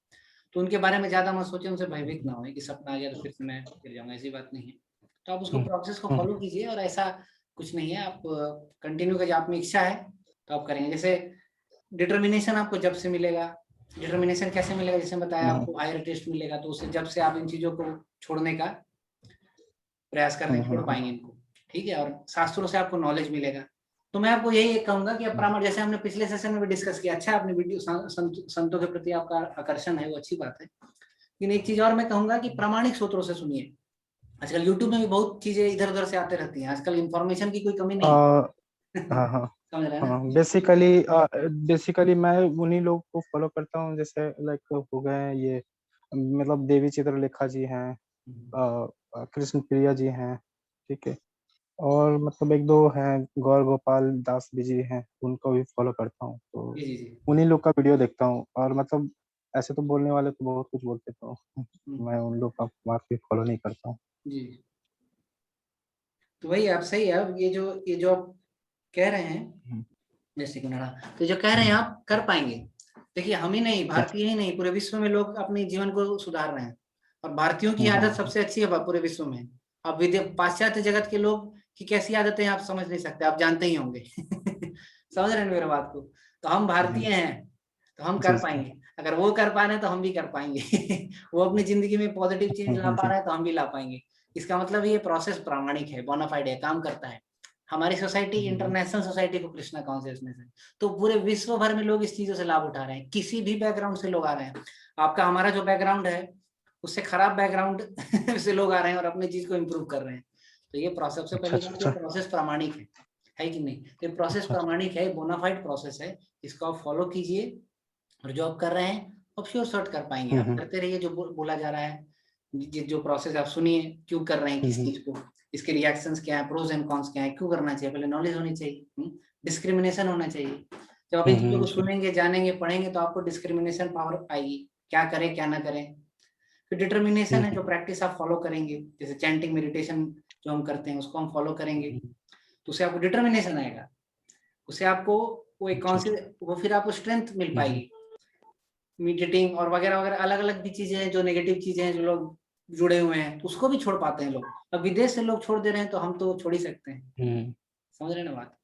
Speaker 1: तो उनके बारे में ज़्यादा मत सोचिए, उनसे भयभीत ना होइए कि सपना आ गया तो फिर से मैं गिर जाऊँगा, ऐसी बात नहीं है। तो आप उसको
Speaker 2: हुँ,
Speaker 1: प्रोसेस को
Speaker 2: हुँ,
Speaker 1: फ़ॉलो कीजिए और ऐसा कुछ नहीं है, आप कंटिन्यू कीजिए, आप में इच्छा है तो आप करेंगे। जैसे डिटर्मिनेशन आपको जब से मिलेगा, डिटर्मिनेशन कैसे मिलेगा? जैसे बताया
Speaker 2: हुँ,
Speaker 1: आपको हायर टेस्ट मिलेगा, तो उससे जब से आप इन चीज़ों को छोड़ने का प्रयास कर रहे
Speaker 2: हुँ,
Speaker 1: हैं,
Speaker 2: हुँ,
Speaker 1: छोड़
Speaker 2: हुँ,
Speaker 1: पाएँगे इनको, ठीक है? और शास्त्रों से आपको नॉलेज मिलेगा। तो मैं आपको यही एक कहूँगा कि आप
Speaker 2: हुँ।
Speaker 1: जैसे हमने पिछले सेशन में भी डिस्कस किया, अच्छा आपने वीडियो संतों के प्रति आपका आकर्षण है, वो अच्छी बात है। लेकिन एक चीज़ और मैं कहूँगा कि प्रामाणिक स्रोतों से सुनिए। आजकल यूट्यूब में भी बहुत चीज़ें इधर-उधर से आते रहती हैं। आजकल इन्फॉर्मेशन की कोई कमी
Speaker 2: अ,
Speaker 1: नहीं है।
Speaker 2: हाँ, हाँ,
Speaker 1: समझ रहे हैं ना?
Speaker 2: हाँ, बेसिकली मैं उन्हीं लोग को फ़ॉलो करता हूँ, जैसे लाइक हो गए हैं ये, मतलब देवी चित्रलेखा जी हैं, कृष्ण प्रिया जी हैं, ठीक है? और मतलब 1-2 हैं, गौर गोपाल दास जी हैं, उनको भी फ़ॉलो करता हूँ। तो
Speaker 1: जी, जी, जी।
Speaker 2: उन्हीं लोग का वीडियो देखता हूँ, और मतलब ऐसे तो बोलने वाले तो बहुत कुछ बोलते, तो
Speaker 1: हुँ,
Speaker 2: मैं उन लोग का बात भी फ़ॉलो नहीं करता हूँ।
Speaker 1: जी। तो वही आप सही है, अब ये जो आप कह रहे हैं,
Speaker 2: हुँ,
Speaker 1: जैसे कि तो जो कह रहे हैं आप कर पाएँगे। देखिए हम ही नहीं,
Speaker 2: हुँ,
Speaker 1: भारतीय ही नहीं, पूरे विश्व में लोग अपने जीवन को सुधार रहे हैं और भारतीयों की
Speaker 2: हुँ,
Speaker 1: आदत
Speaker 2: हुँ,
Speaker 1: सबसे अच्छी है पूरे विश्व में। अब पाश्चात्य जगत के लोग की कैसी आदतें हैं आप समझ नहीं सकते, आप जानते ही होंगे। समझ रहे हैं मेरी बात को? तो हम
Speaker 2: जी,
Speaker 1: भारतीय हैं, तो हम
Speaker 2: जी,
Speaker 1: कर
Speaker 2: जी।
Speaker 1: पाएँगे। अगर वो कर पा रहे हैं तो हम भी कर पाएँगे। वो अपनी ज़िंदगी में पॉजिटिव चेंज
Speaker 2: हुँ,
Speaker 1: ला
Speaker 2: हुँ,
Speaker 1: पा
Speaker 2: जी।
Speaker 1: रहे हैं तो हम भी ला पाएँगे। इसका मतलब ये प्रोसेस प्रामाणिक है, बोना फाइड है, काम करता है। हमारी सोसाइटी
Speaker 2: हुँ, हुँ,
Speaker 1: इंटरनेशनल सोसाइटी को कृष्णा कॉन्शियसनेस है। तो पूरे विश्व भर में लोग इस चीज़ों से लाभ उठा रहे हैं, किसी भी बैकग्राउंड से लोग आ रहे हैं। आपका हमारा जो बैकग्राउंड है, उससे खराब बैकग्राउंड से लोग आ रहे हैं और अपनी चीज़ को इम्प्रूव कर रहे हैं। तो ये प्रोसेस सबसे
Speaker 2: अच्छा,
Speaker 1: पहली
Speaker 2: अच्छा,
Speaker 1: बात, ये
Speaker 2: अच्छा,
Speaker 1: प्रोसेस प्रामाणिक है कि नहीं? तो ये प्रोसेस
Speaker 2: अच्छा, अच्छा।
Speaker 1: प्रामाणिक है, बोनाफाइड प्रोसेस है, इसको आप फॉलो कीजिए और जो आप कर रहे हैं, आप श्योर शॉट कर पाएँगे।
Speaker 2: हुँ,
Speaker 1: आप
Speaker 2: हुँ,
Speaker 1: करते रहिए जो बोला जा रहा है, जो प्रोसेस आप सुनिए, क्यों कर रहे हैं
Speaker 2: हुँ,
Speaker 1: किस
Speaker 2: हुँ,
Speaker 1: चीज़ को, इसके रिएक्शंस क्या हैं, प्रोस एंड कॉन्स क्या हैं, क्यों करना चाहिए, पहले नॉलेज होनी चाहिए, डिस्क्रिमिनेशन होना चाहिए। जब आप इन
Speaker 2: हुँ,
Speaker 1: चीज़ों
Speaker 2: हुँ,
Speaker 1: को
Speaker 2: जी।
Speaker 1: सुनेंगे, जानेंगे, पढ़ेंगे तो आपको डिस्क्रिमिनेशन पावर आएगी, क्या करें, क्या ना करें। फिर डिटर्मिनेशन
Speaker 2: हुँ,
Speaker 1: है,
Speaker 2: हुँ,
Speaker 1: जो प्रैक्टिस आप फॉलो करेंगे, जैसे चैंटिंग, मेडिटेशन जो हम करते हैं, उसको हम फॉलो करेंगे,
Speaker 2: हुँ,
Speaker 1: तो उससे आपको डिटर्मिनेशन आएगा। उससे आपको वो एक
Speaker 2: अच्छा,
Speaker 1: कौन सी
Speaker 2: अच्छा।
Speaker 1: वो फिर आपको स्ट्रेंथ मिल
Speaker 2: हुँ, हुँ,
Speaker 1: पाएगी। मीटिंग और वगैरह-वगैरह अलग-अलग भी चीज़ें हैं, जो नेगेटिव चीज़ें हैं, जो लोग जुड़े हुए हैं, तो उसको भी छोड़ पाते हैं लोग। अब विदेश से लोग छोड़ दे रहे हैं, तो हम तो छोड़ ही सकते हैं।
Speaker 2: हुँ,
Speaker 1: समझ रहे हैं ना बात?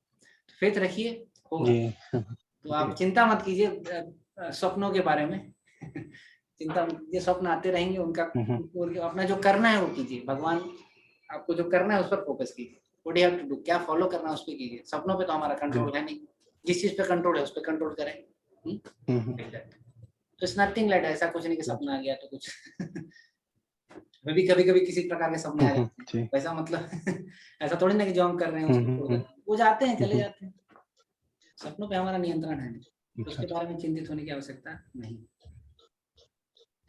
Speaker 1: फेथ रखिए, होगा।
Speaker 2: जी।
Speaker 1: तो
Speaker 2: जी।
Speaker 1: आप चिंता मत कीजिए सपनों के बारे में। चिंता मत कीजिए, स्वप्न आते रहेंगे, उनका
Speaker 2: हुँ, हुँ,
Speaker 1: उनको अपना जो करना है वो कीजिए। भगवान आपको जो करना है उस पर फोकस कीजिए। What you have to do, क्या फॉलो करना है उस पे कीजिए। सपनों पे तो हमारा
Speaker 2: जी।
Speaker 1: कंट्रोल है नहीं। जिस चीज़ पे कंट्रोल है, उस पे कंट्रोल करें। हुँ?
Speaker 2: हुँ, हुँ,
Speaker 1: लाइक दैट। तो इट्स नथिंग लाइक ऐसा कुछ नहीं कि
Speaker 2: जी।
Speaker 1: सपना आ गया तो कुछ। हमें भी कभी-कभी किसी प्रकार के सपने
Speaker 2: हुँ,
Speaker 1: आ
Speaker 2: हुँ,
Speaker 1: जाते हैं।
Speaker 2: जी।
Speaker 1: वैसा मतलब ऐसा थोड़ी ना कि जो हम कर रहे हैं
Speaker 2: हुँ,
Speaker 1: उसको
Speaker 2: हुँ,
Speaker 1: छोड़
Speaker 2: हुँ,
Speaker 1: देते हैं। वो जाते हैं,
Speaker 2: हुँ,
Speaker 1: चले
Speaker 2: हुँ,
Speaker 1: जाते हैं। सपनों पे हमारा नियंत्रण है नहीं।
Speaker 2: अच्छा,
Speaker 1: उसके
Speaker 2: अच्छा।
Speaker 1: बारे में चिंतित होने की आवश्यकता नहीं।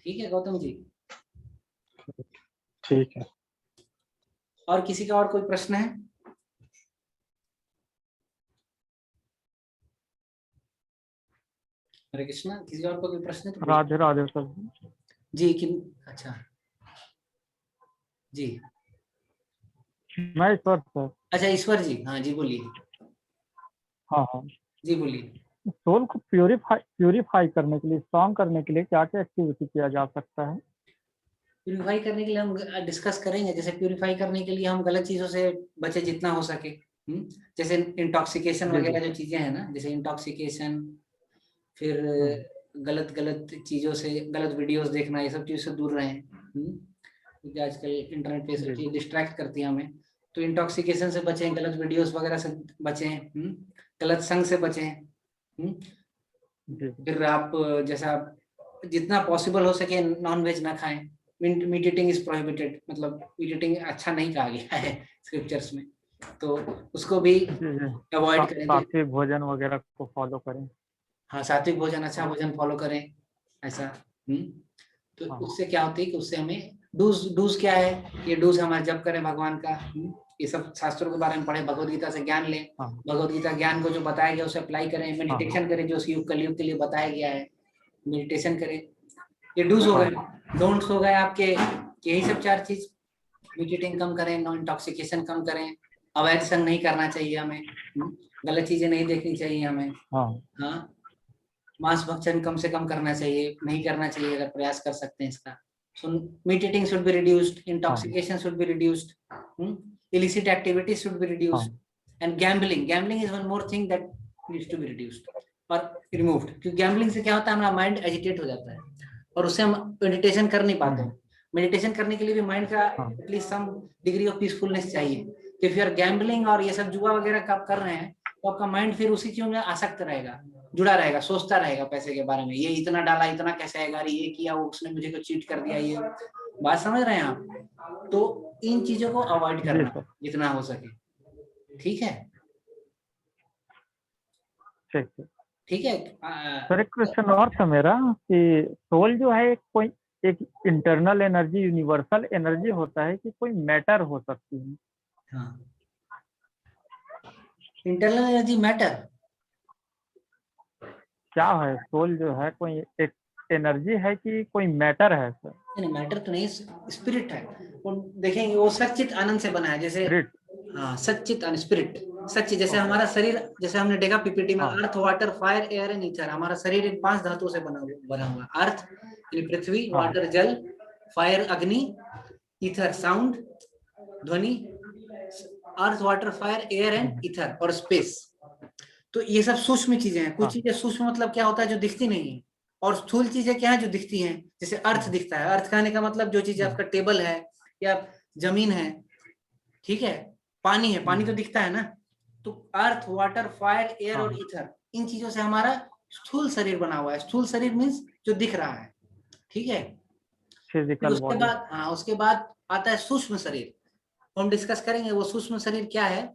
Speaker 1: ठीक है गौतम जी?
Speaker 2: ठीक है।
Speaker 1: और किसी का और कोई प्रश्न है? हरे कृष्णा, किसी और को कोई प्रश्न है तो पूछो।
Speaker 3: राधे राधे सर।
Speaker 1: जी कि अच्छा जी,
Speaker 3: मैं ईश्वर सर।
Speaker 1: अच्छा ईश्वर जी, हाँ जी बोलिए।
Speaker 3: हाँ हाँ।
Speaker 1: जी बोलिए।
Speaker 3: सोल को प्यूरिफाई करने के लिए, स्ट्रॉन्ग करने के लिए क्या क्या एक्टिविटी किया जा सकता है?
Speaker 1: प्यूरिफाई करने के लिए हम डिस्कस करेंगे। जैसे प्यूरिफाई करने के लिए हम गलत चीजों से बचे जितना हो सके। जैसे इंटॉक्सिकेशन
Speaker 3: जी जी।
Speaker 1: वगैरह जो चीजें हैं ना, जैसे इंटॉक्सिकेशन, फिर
Speaker 3: हम्म,
Speaker 1: गलत गलत चीजों से, गलत वीडियोस देखना, ये सब चीजों से दूर रहें। क्योंकि आजकल इंटरनेट पे ये सब
Speaker 3: जी
Speaker 1: चीजें डिस्ट्रैक्ट करती हैं हमें। तो इंटॉक्सिकेशन से बचें, गलत वीडियोस वगैरह से बचें, गलत संग से बचें।
Speaker 3: जी जी।
Speaker 1: फिर आप जैसा आप जितना पॉसिबल हो सके नॉन वेज ना खाएं। मीट ईटिंग इज प्रोहिबिटेड, मतलब मीट ईटिंग अच्छा नहीं कहा गया है स्क्रिप्चर्स में, तो उसको भी
Speaker 3: जी जी।
Speaker 1: अवॉइड करें। तो
Speaker 3: सात्विक भोजन वगैरह को फॉलो करें।
Speaker 1: हाँ, सात्विक भोजन, अच्छा भोजन फॉलो करें ऐसा। तो
Speaker 3: हाँ
Speaker 1: उससे क्या होती है कि उससे हमें डूज डूज क्या है, ये डूज हमारे जप करें भगवान का। ये सब शास्त्रों के बारे में पढ़े, भगवद गीता से ज्ञान लें।
Speaker 3: हाँ
Speaker 1: भगवद गीता ज्ञान को जो बताया गया उसे अप्लाई करें,
Speaker 3: हाँ
Speaker 1: मेडिटेशन करें जो उस युग कलयुग के लिए बताया गया है, मेडिटेशन करें। ये डूज हो
Speaker 3: हाँ
Speaker 1: गए। डोंट्स हो गए आपके, यही सब 4 चीज। मीट कम करें, नॉन इंटॉक्सिकेशन कम करें, अवैध संग नहीं करना चाहिए हमें, गलत चीजें नहीं देखनी चाहिए हमें।
Speaker 3: हाँ।
Speaker 1: हाँ, मांस भक्षण कम से कम करना चाहिए, नहीं करना चाहिए अगर प्रयास कर सकते हैं इसका। So meat eating should be reduced,
Speaker 3: हाँ
Speaker 1: intoxication should be reduced, illicit activities should be
Speaker 3: हाँ
Speaker 1: reduced, and gambling is one more thing that needs to be reduced और removed। क्योंकि गैम्बलिंग से क्या होता है, हमारा माइंड एजिटेट हो जाता है और उससे हम मेडिटेशन कर नहीं पाते। मेडिटेशन करने के लिए भी माइंड का
Speaker 3: हाँ
Speaker 1: at least some degree of peacefulness चाहिए। इफ यू आर गैम्बलिंग और ये सब जुआ वगैरह का आप कर रहे हैं, तो आपका माइंड फिर उसी चीज में आसक्त रहेगा, जुड़ा रहेगा, सोचता रहेगा पैसे के बारे में, ये इतना डाला, इतना कैसे आएगा, ये किया, वो उसने मुझे को चीट कर दिया, ये बात समझ रहे हैं आप? तो इन चीजों को अवॉइड
Speaker 3: जी
Speaker 1: करना
Speaker 3: सर।
Speaker 1: जितना हो सके। ठीक है,
Speaker 3: ठीक है
Speaker 1: ठीक है।
Speaker 3: सर। एक क्वेश्चन और था मेरा कि सोल जो है कोई एक इंटरनल एनर्जी, यूनिवर्सल एनर्जी होता है कि कोई मैटर हो सकती है?
Speaker 1: हाँ, इंटरनल एनर्जी मैटर
Speaker 3: क्या है सोल जो है, कोई एक एनर्जी है कि कोई मैटर है सर?
Speaker 1: नहीं, मैटर तो नहीं, स्पिरिट है। वो देखेंगे, वो सच्चित आनंद से बना है। जैसे
Speaker 3: स्पिरिट।
Speaker 1: हाँ, सच्चित आनंद, स्पिरिट, सच्चित। जैसे
Speaker 3: ओके।
Speaker 1: हमारा शरीर, जैसे हमने देखा पीपीटी में,
Speaker 3: हाँ
Speaker 1: earth, water, fire, air and ether. हमारा शरीर इन 5 धातुओं से बना हुआ। अर्थ यानी पृथ्वी,
Speaker 3: हाँ
Speaker 1: वाटर जल, फायर अग्नि, ईथर साउंड ध्वनि, अर्थ water fire air and ether और स्पेस। तो ये सब सूक्ष्म चीजें हैं। कुछ
Speaker 3: हाँ
Speaker 1: चीजें सूक्ष्म मतलब क्या होता है, जो दिखती नहीं है, और स्थूल चीजें क्या है, जो दिखती हैं। जैसे अर्थ दिखता है, अर्थ कहने का मतलब जो चीज आपका टेबल है या जमीन है, ठीक है, पानी है, पानी तो दिखता है ना। तो अर्थ वाटर फायर एयर
Speaker 3: हाँ
Speaker 1: और ईथर, इन चीजों से हमारा स्थूल शरीर बना हुआ है। स्थूल शरीर मीन्स जो दिख रहा है, ठीक है। फिर
Speaker 3: फिजिकल
Speaker 1: उसके
Speaker 3: बॉडी।
Speaker 1: बाद, हाँ, उसके बाद आता है सूक्ष्म शरीर। हम डिस्कस करेंगे वो सूक्ष्म शरीर क्या है।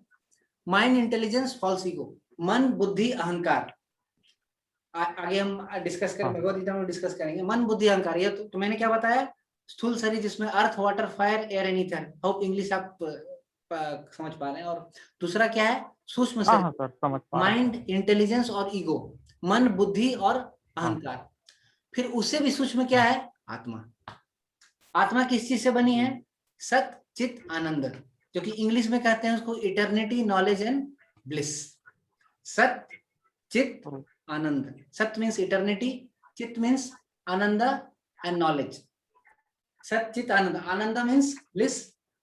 Speaker 1: माइंड, इंटेलिजेंस, फॉल्स ईगो, मन, बुद्धि, अहंकार। आगे हम डिस्कस करें,
Speaker 3: हाँ
Speaker 1: भगवत गीता में डिस्कस करेंगे। मन, बुद्धि, अहंकार, ये तो मैंने क्या बताया, स्थूल शरीर जिसमें अर्थ water fire air and ether. Hope English आप समझ पा रहे हैं। और दूसरा क्या है, सूक्ष्म
Speaker 3: हाँ
Speaker 1: शरीर,
Speaker 3: हाँ सर, समझ पा रहा हूँ।
Speaker 1: माइंड, इंटेलिजेंस और ईगो, मन, बुद्धि और
Speaker 3: हाँ
Speaker 1: अहंकार। फिर उससे भी सूक्ष्म क्या है, आत्मा। आत्मा किस चीज से बनी है, सत चित आनंद, जो कि इंग्लिश में कहते हैं उसको इटर्निटी नॉलेज एंड ब्लिस। सत चित आनंद। सत मीन्स इटर्निटी, चित मीन्स आनंद एंड नॉलेज। सत चित आनंद, आनंद मीन्स ब्लिस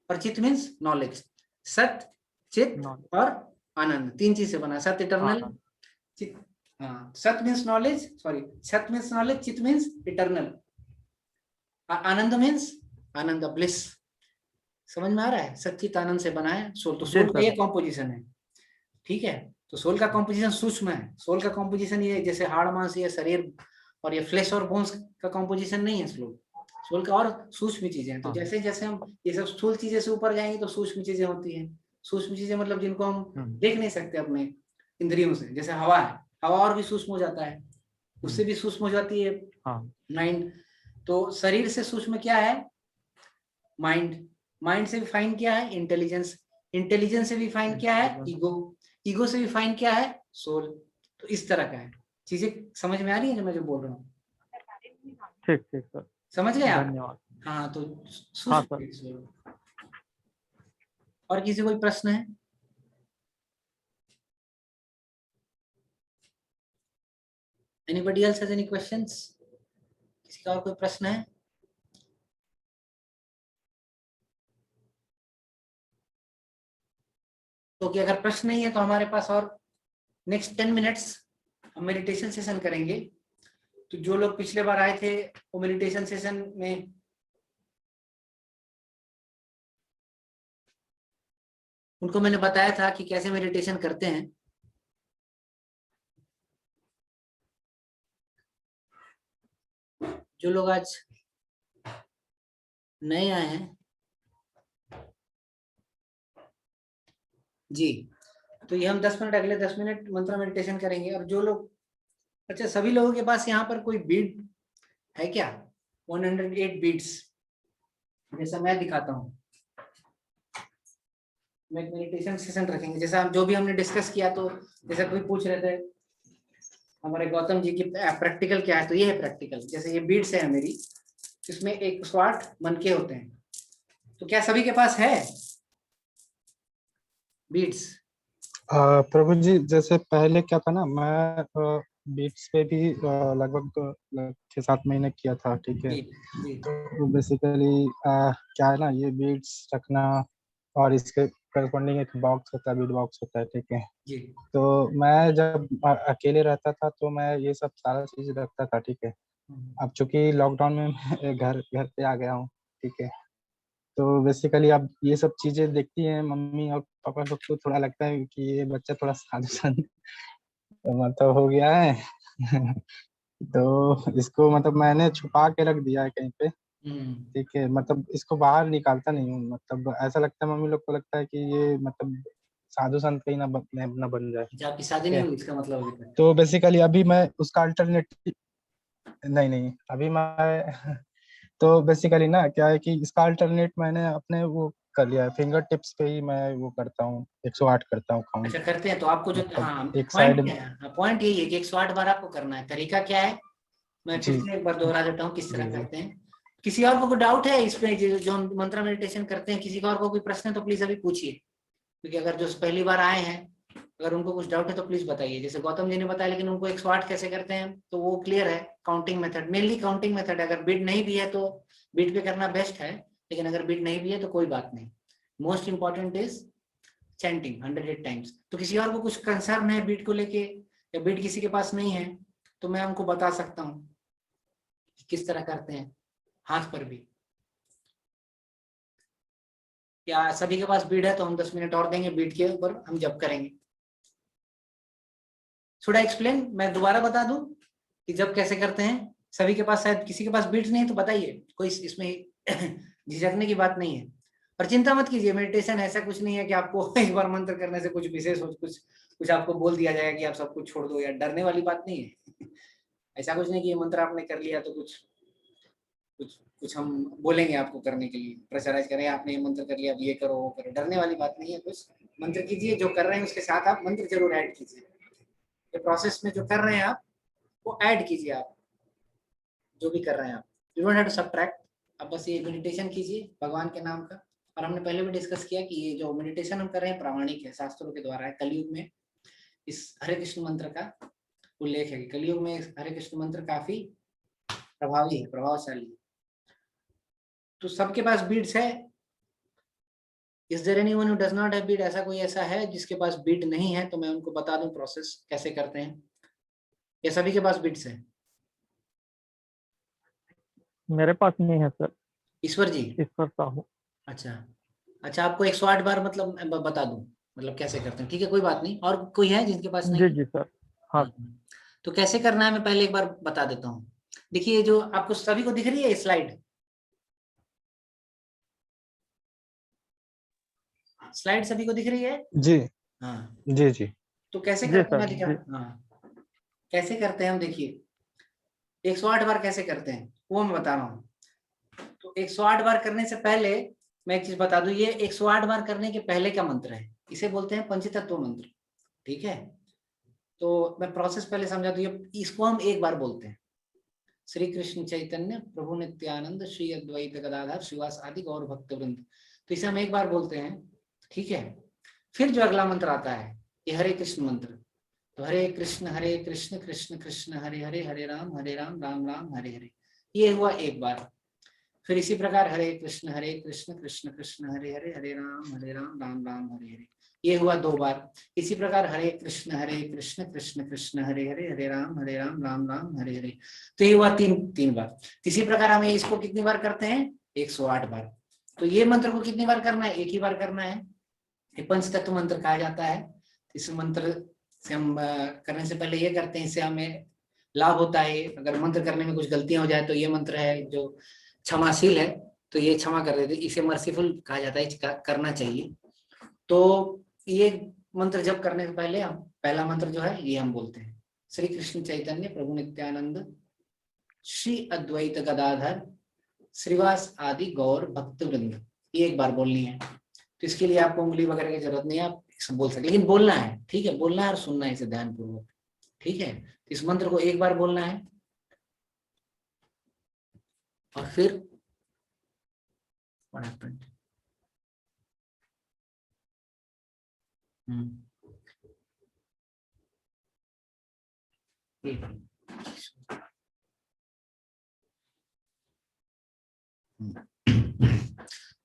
Speaker 1: और चित मीन्स नॉलेज। सत चित और आनंद 3 चीज से बना। सत इटर्नल, चित, हाँ, सत मीन्स नॉलेज, सॉरी, सत मीन्स नॉलेज, चित मीन्स इटर्नल, आनंद मीन्स आनंद, ब्लिस। समझ में आ रहा है, सच्चित आनंद से बना है सोल। तो
Speaker 3: जी
Speaker 1: सोल का
Speaker 3: सर।
Speaker 1: ये कॉम्पोजिशन है, ठीक है। तो सोल का कॉम्पोजिशन सूक्ष्म है। सोल का कॉम्पोजिशन ये जैसे हाड़ मांस, ये शरीर और ये फ्लेश और बोन्स का कॉम्पोजिशन नहीं है सोल। सोल का और सूक्ष्म चीजें हैं। तो
Speaker 3: हाँ
Speaker 1: जैसे जैसे हम ये सब स्थूल चीजें से ऊपर जाएंगे तो सूक्ष्म चीजें होती हैं। सूक्ष्म चीजें मतलब जिनको हम देख नहीं सकते अपने इंद्रियों से। जैसे हवा है, हवा और भी सूक्ष्म हो जाता है, उससे भी सूक्ष्म हो जाती है
Speaker 3: हाँ
Speaker 1: माइंड। तो शरीर से सूक्ष्म क्या है, माइंड। माइंड से विफाइन किया है इंटेलिजेंस, इंटेलिजेंस से विफाइन किया है ईगो, ईगो से विफाइन किया है सोल। तो इस तरह का है। चीजें समझ में आ रही है जो मैं जो बोल रहा हूँ?
Speaker 3: ठीक ठीक सर,
Speaker 1: समझ गए आप?
Speaker 3: धन्यवाद।
Speaker 1: हाँ तो
Speaker 3: हाँ
Speaker 1: सूक्ष्म। और किसी कोई प्रश्न है? Anybody else has any questions? किसी का और कोई प्रश्न है? तो कि अगर प्रश्न नहीं है तो हमारे पास और नेक्स्ट 10 मिनट्स हम मेडिटेशन सेशन करेंगे। तो जो लोग पिछले बार आए थे वो मेडिटेशन सेशन में उनको मैंने बताया था कि कैसे मेडिटेशन करते हैं। जो लोग आज नए आए हैं जी, तो ये हम 10 मिनट अगले 10 मिनट मंत्र मेडिटेशन करेंगे। और जो लोग, अच्छा सभी लोगों के पास यहाँ पर कोई बीड है क्या? 108 बीड्स जैसा मैं दिखाता हूँ। मैं मेडिटेशन सेशन रखेंगे जैसा जो भी हमने डिस्कस किया। तो जैसे कोई पूछ रहे थे हमारे गौतम जी की प्रैक्टिकल क्या है, तो ये है प्रैक्टिकल। जैसे ये बीड्स है मेरी, इसमें 108 मनके होते हैं। तो क्या सभी के पास है बीड्स?
Speaker 2: प्रभु जी, जैसे पहले क्या था ना, मैं बीट्स पे भी लगभग 6-7 महीने किया था, ठीक है।
Speaker 1: जी जी
Speaker 2: तो बेसिकली क्या है ना, ये बीट्स रखना और इसके करस्पॉन्डिंग एक बॉक्स होता है, बीट बॉक्स होता है, ठीक है।
Speaker 1: जी
Speaker 2: तो मैं जब अकेले रहता था तो मैं ये सब सारा चीज रखता था, ठीक है। अब चूंकि लॉकडाउन में मैं घर घर पे आ गया हूँ, ठीक है। तो बेसिकली अब ये सब चीजें देखती हैं मम्मी और पापा लोग, तो थोड़ा लगता है कि ये बच्चा थोड़ा साधु संत मतलब हो गया है। तो इसको मतलब मैंने छुपा के रख दिया है कहीं पे, ठीक है। मतलब इसको बाहर निकालता नहीं हूँ, मतलब ऐसा लगता है मम्मी लोग को लगता है कि ये मतलब साधु संत कहीं ना बन जाए,
Speaker 1: अच्छा, आपकी शादी
Speaker 2: ठीक
Speaker 1: नहीं
Speaker 2: है।
Speaker 1: हुई इसका मतलब अभी तक?
Speaker 2: तो बेसिकली अभी मैं उसका अल्टरनेटिव, नहीं नहीं अभी मैं तो बेसिकली ना क्या है कि इसका अल्टरनेट मैंने अपने वो कर लिया है, फिंगर टिप्स पे ही मैं वो करता हूँ, 108 करता हूँ
Speaker 1: अच्छा
Speaker 2: काउंट।
Speaker 1: करते हैं तो आपको जो,
Speaker 2: मतलब
Speaker 1: हाँ
Speaker 2: एक
Speaker 1: पॉइंट
Speaker 2: साइड,
Speaker 1: क्या है, पॉइंट यही है कि 108 बार आपको करना है। तरीका क्या है मैं फिर
Speaker 2: जी
Speaker 1: से एक बार दोहरा देता हूँ किस
Speaker 2: जी
Speaker 1: तरह
Speaker 2: जी।
Speaker 1: करते हैं। किसी और को कोई डाउट है इस पे जो हम मंत्र मेडिटेशन करते हैं? किसी का और को कोई प्रश्न है तो प्लीज अभी पूछिए, क्योंकि अगर जो पहली बार आए हैं अगर उनको कुछ डाउट है तो प्लीज बताइए। जैसे गौतम जी ने बताया, लेकिन उनको 108 कैसे करते हैं तो वो क्लियर है। Counting method, mainly counting method. अगर बीट नहीं भी है तो बीट पे करना बेस्ट है, लेकिन अगर बीट नहीं भी है तो कोई बात नहीं। Most important is chanting 108 times. तो किसी और को कुछ कंसर्न है बीट को लेके, या बीट किसी के पास नहीं है तो मैं उनको बता सकता हूँ किस तरह करते हैं हाथ पर भी। या सभी के पास बीट है तो हम 10 मिनट और देंगे, बीट के ऊपर हम जप करेंगे। Should I explain? मैं दोबारा बता दूं कि जब कैसे करते हैं? सभी के पास, शायद किसी के पास बीट्स नहीं है तो बताइए, कोई इसमें झिझकने की बात नहीं है। और चिंता मत कीजिए, मेडिटेशन ऐसा कुछ नहीं है कि आपको एक बार मंत्र करने से कुछ विशेष हो, कुछ कुछ आपको बोल दिया जाएगा कि आप सब कुछ छोड़ दो, या डरने वाली बात नहीं है। ऐसा कुछ नहीं कि ये मंत्र आपने कर लिया तो कुछ कुछ कुछ हम बोलेंगे आपको करने के लिए, प्रेशराइज करें आपने ये मंत्र कर लिया अब ये करो वो करो। डरने वाली बात नहीं है। कुछ मंत्र कीजिए, जो कर रहे हैं उसके साथ आप मंत्र जरूर ऐड कीजिए। ये प्रोसेस में जो कर रहे हैं आप वो ऐड कीजिए। आप जो भी कर रहे हैं आप, you don't have to subtract. आप बस ये मेडिटेशन कीजिए भगवान के नाम का। और हमने पहले भी डिस्कस किया कि ये जो मेडिटेशन हम कर रहे हैं प्रामाणिक है, शास्त्रों के द्वारा है। कलयुग में इस हरे कृष्ण मंत्र का उल्लेख है कि कलयुग में हरे कृष्ण मंत्र काफी प्रभावी है, प्रभावशाली है। तो सबके पास बीट्स है। Is there anyone who does not have beat? ऐसा कोई ऐसा है जिसके पास बीट नहीं है तो मैं उनको बता दूं प्रोसेस कैसे करते हैं। ये सभी के पास बीट्स है?
Speaker 3: मेरे पास नहीं है सर।
Speaker 1: ईश्वर जी?
Speaker 3: ईश्वर साहू।
Speaker 1: अच्छा अच्छा, आपको 108 बार मतलब बता दूं मतलब कैसे करते हैं? ठीक है कोई बात नहीं। और कोई है जिनके पास नहीं
Speaker 3: जी
Speaker 1: है?
Speaker 3: जी सर। हाँ।
Speaker 1: तो कैसे करना है मैं पहले एक बार बता देता हूँ। देखिए जो आपको सभी को दिख रही है स्लाइड, स्लाइड सभी को दिख रही है?
Speaker 2: जी
Speaker 1: हाँ।
Speaker 2: जी जी
Speaker 1: तो कैसे
Speaker 3: जी
Speaker 1: करते हैं
Speaker 3: सर
Speaker 1: मैं दिखा,
Speaker 3: जी।
Speaker 1: हाँ कैसे करते हैं हम। देखिए 108 बार कैसे करते हैं वो मैं बता रहा हूँ। तो 108 बार करने से पहले मैं एक चीज बता दूं, ये 108 बार करने के पहले का मंत्र है, इसे बोलते हैं पंचतत्व मंत्र। ठीक है, तो मैं प्रोसेस पहले समझा दूं, इसको हम एक बार बोलते हैं, श्री कृष्ण चैतन्य प्रभु नित्यानंद श्री अद्वैत गदाधर श्रीवास आदि गौर भक्त वृंद, तो इसे हम एक बार बोलते हैं। ठीक है, फिर जो अगला मंत्र आता है ये हरे कृष्ण मंत्र, तो हरे कृष्ण कृष्ण कृष्ण हरे हरे, हरे राम राम राम हरे हरे, ये हुआ एक बार। फिर इसी प्रकार हरे कृष्ण कृष्ण कृष्ण हरे हरे, हरे राम राम हरे हरे, ये हुआ 2 बार। इसी प्रकार हरे कृष्ण कृष्ण कृष्ण हरे हरे, हरे राम राम राम हरे हरे, तो ये हुआ 3 बार। इसी प्रकार हमें इसको कितनी बार करते हैं, 108 बार। तो ये मंत्र को कितनी बार करना है, एक ही बार करना है, ये पंचतत्व मंत्र कहा जाता है। इस मंत्र से हम करने से पहले ये करते हैं, इससे हमें लाभ होता है। अगर मंत्र करने में कुछ गलतियां हो जाए तो ये मंत्र है जो क्षमाशील है, तो ये क्षमा कर देते, इसे मर्सीफुल कहा जाता है, करना चाहिए। तो ये मंत्र जब करने से पहले हम पहला मंत्र जो है ये हम बोलते हैं, श्री कृष्ण चैतन्य प्रभु नित्यानंद श्री अद्वैत गदाधर श्रीवास आदि गौर भक्त वृंद, ये एक बार बोलनी है। तो इसके लिए आपको उंगली वगैरह की जरूरत नहीं है, आप बोल सकते, लेकिन बोलना है। ठीक है, बोलना है और सुनना है इसे ध्यानपूर्वक। ठीक है, इस मंत्र को एक बार बोलना है और फिर what happened?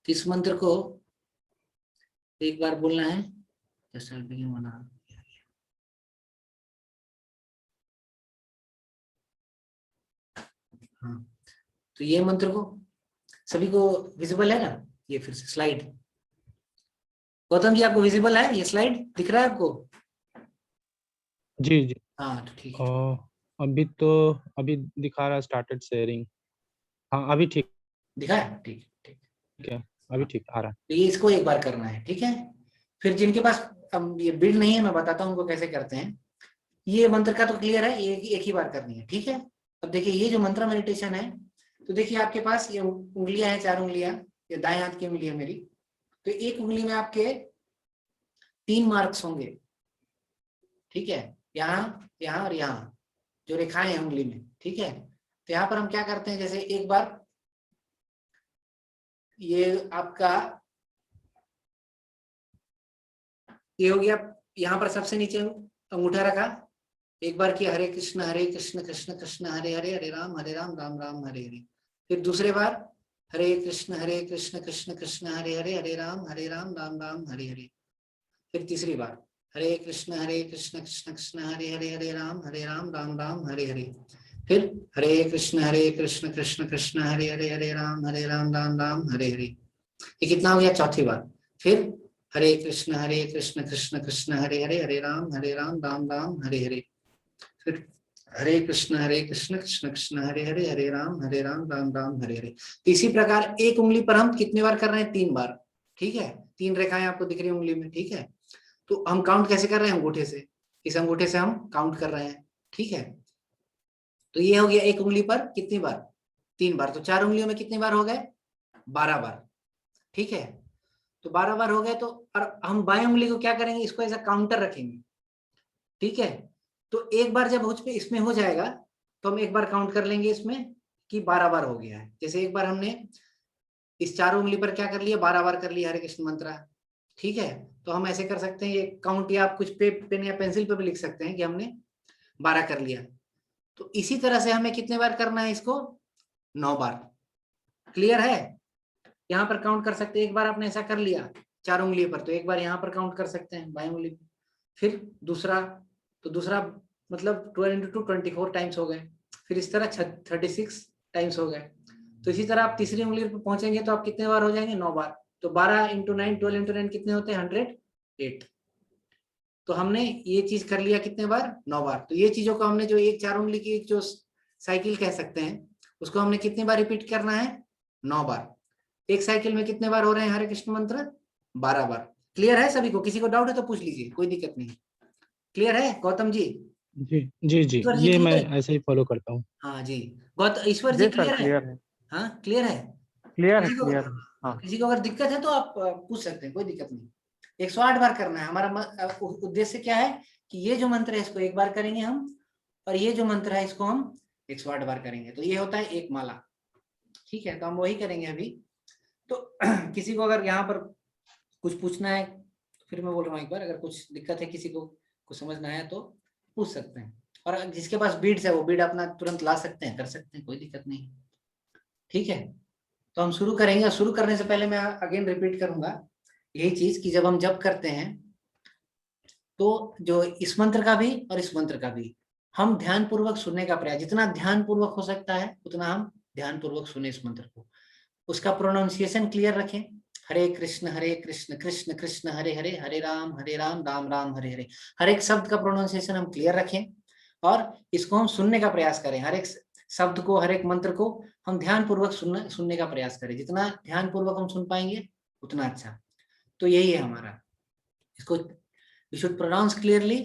Speaker 1: इस मंत्र को एक बार बोलना है, जैसे हाँ, तो ये मंत्र को सभी को विजिबल है ना, ये फिर से स्लाइड, गौतम जी आपको विजिबल है, ये स्लाइड दिख रहा है आपको?
Speaker 2: जी जी
Speaker 1: हाँ तो ठीक है।
Speaker 2: अभी दिखा रहा है, स्टार्टेड शेयरिंग। हाँ अभी ठीक
Speaker 1: दिखा है, ठीक ठीक
Speaker 2: है, अभी ठीक आ रहा है।
Speaker 1: तो ये इसको एक बार करना है। ठीक है, फिर जिनके पास अब ये बिल्ड नहीं है, मैं बताता हूँ उनको कैसे करते हैं। ये मंत्र का तो क्लियर है, ये एक ही बार करनी है। ठीक है, अब देखिए ये जो मंत्र मेडिटेशन है, तो देखिए आपके पास ये उंगलियां हैं, 4 उंगलियां, ये दाएं हाथ की उंगली है मेरी, तो एक उंगली में आपके 3 मार्क्स होंगे। ठीक है, यहाँ यहाँ और यहाँ जो रेखाएं हैं उंगली में। ठीक है, तो यहाँ पर हम क्या करते हैं, जैसे एक बार ये आपका ये हो गया, यहाँ पर सबसे नीचे अंगूठा रखा, एक बार किया हरे कृष्ण कृष्ण कृष्ण हरे हरे, हरे राम राम राम हरे हरे। फिर दूसरे बार हरे कृष्ण कृष्ण कृष्ण हरे हरे, हरे राम राम राम हरे हरे। फिर तीसरी बार हरे कृष्ण कृष्ण कृष्ण हरे हरे, हरे राम राम राम हरे हरे। फिर हरे कृष्ण कृष्ण कृष्ण हरे हरे, हरे राम राम राम हरे हरे। ये कितना हो गया, चौथी बार। फिर हरे कृष्ण कृष्ण कृष्ण हरे हरे, हरे राम राम राम हरे हरे। फिर हरे कृष्ण कृष्ण कृष्ण हरे हरे, हरे राम राम राम हरे हरे। इसी प्रकार एक उंगली पर हम कितनी बार कर रहे हैं, 3 बार। ठीक है, 3 रेखाएं आपको दिख रही है उंगली में। ठीक है, तो हम काउंट कैसे कर रहे हैं, अंगूठे से, इस अंगूठे से हम काउंट कर रहे हैं। ठीक है, तो ये हो गया एक उंगली पर कितनी बार, 3 बार, तो 4 उंगलियों में कितनी बार हो गए, 12 बार। ठीक है, तो 12 बार हो गए, तो और हम बाएं उंगली को क्या करेंगे, इसको ऐसा काउंटर रखेंगे। ठीक है, तो एक बार जब इसमें हो जाएगा तो हम एक बार काउंट कर लेंगे इसमें कि 12 बार हो गया है। जैसे एक बार हमने इस 4 उंगली पर क्या कर लिया, 12 बार कर लिया हरे कृष्ण मंत्र। ठीक है, तो हम ऐसे कर सकते हैं, ये काउंट, या आप कुछ पेन या पेंसिल पे भी लिख सकते हैं कि हमने 12 कर लिया। तो इसी तरह से हमें कितने बार करना है इसको, 9 बार। क्लियर है, यहाँ पर काउंट कर सकते हैं, एक बार आपने ऐसा कर लिया 4 उंगली पर, तो एक बार यहाँ पर काउंट कर सकते हैं बाएं उंगली, फिर दूसरा, तो दूसरा मतलब 12 into 2 24 टाइम्स हो गए, फिर इस तरह 36 टाइम्स हो गए। तो इसी तरह आप तीसरी उंगली पर पहुंचेंगे तो आप कितने बार हो जाएंगे, 9 बार। तो 12 into 9 12 into 9 कितने होते हैं, 108। तो हमने ये चीज कर लिया कितने बार, 9 बार। तो ये चीजों को हमने जो एक 4 उंगली की जो साइकिल कह सकते हैं, उसको हमने कितनी बार रिपीट करना है, 9 बार। एक साइकिल में कितने बार हो रहे हैं हरे कृष्ण मंत्र, 12 बार। क्लियर है सभी को, किसी को डाउट है तो पूछ लीजिए, कोई दिक्कत नहीं। क्लियर है गौतम जी?
Speaker 2: जी जी जी,
Speaker 1: ईश्वर जी
Speaker 2: ये मैं
Speaker 1: क्लियर है?
Speaker 2: ऐसे ही फॉलो करता हूँ।
Speaker 1: हाँ जी, ईश्वर जी
Speaker 3: जी सर
Speaker 1: क्लियर है?
Speaker 3: क्लियर है।
Speaker 1: हाँ क्लियर है।
Speaker 3: क्लियर है,
Speaker 1: किसी को
Speaker 3: क्लियर है। हाँ
Speaker 1: किसी को अगर दिक्कत है तो आप पूछ सकते हैं, कोई दिक्कत नहीं। 108 बार करना है। हमारा उद्देश्य क्या है कि ये जो मंत्र है इसको एक बार करेंगे हम, और ये जो मंत्र है इसको हम 108 बार करेंगे, तो ये होता है एक माला। ठीक है, तो हम वही करेंगे अभी। तो किसी को अगर यहाँ पर कुछ पूछना है, फिर मैं बोल रहा हूँ एक बार, अगर कुछ दिक्कत है किसी को कुछ समझना है तो पूछ सकते हैं, और जिसके पास बीड्स है वो बीड अपना तुरंत ला सकते हैं, कर सकते हैं, कोई दिक्कत नहीं। ठीक है, तो हम शुरू करेंगे। शुरू करने से पहले मैं अगेन रिपीट करूंगा यही चीज कि जब हम जप करते हैं तो जो इस मंत्र का भी और इस मंत्र का भी हम ध्यान पूर्वक सुनने का प्रयास, जितना ध्यान पूर्वक हो सकता है उतना हम ध्यान पूर्वक सुने इस मंत्र को। उसका प्रोनाउंसिएशन क्लियर रखें। हरे कृष्ण कृष्ण कृष्ण हरे हरे, हरे राम राम राम हरे हरे। हर एक शब्द का प्रोनाउंसिएशन हम क्लियर रखें और इसको हम सुनने का प्रयास करें। हर एक शब्द को, हर एक मंत्र को हम ध्यान पूर्वक सुनने का प्रयास करें। जितना ध्यान पूर्वक हम सुन पाएंगे उतना अच्छा। तो यही है हमारा। इसको we should pronounce clearly,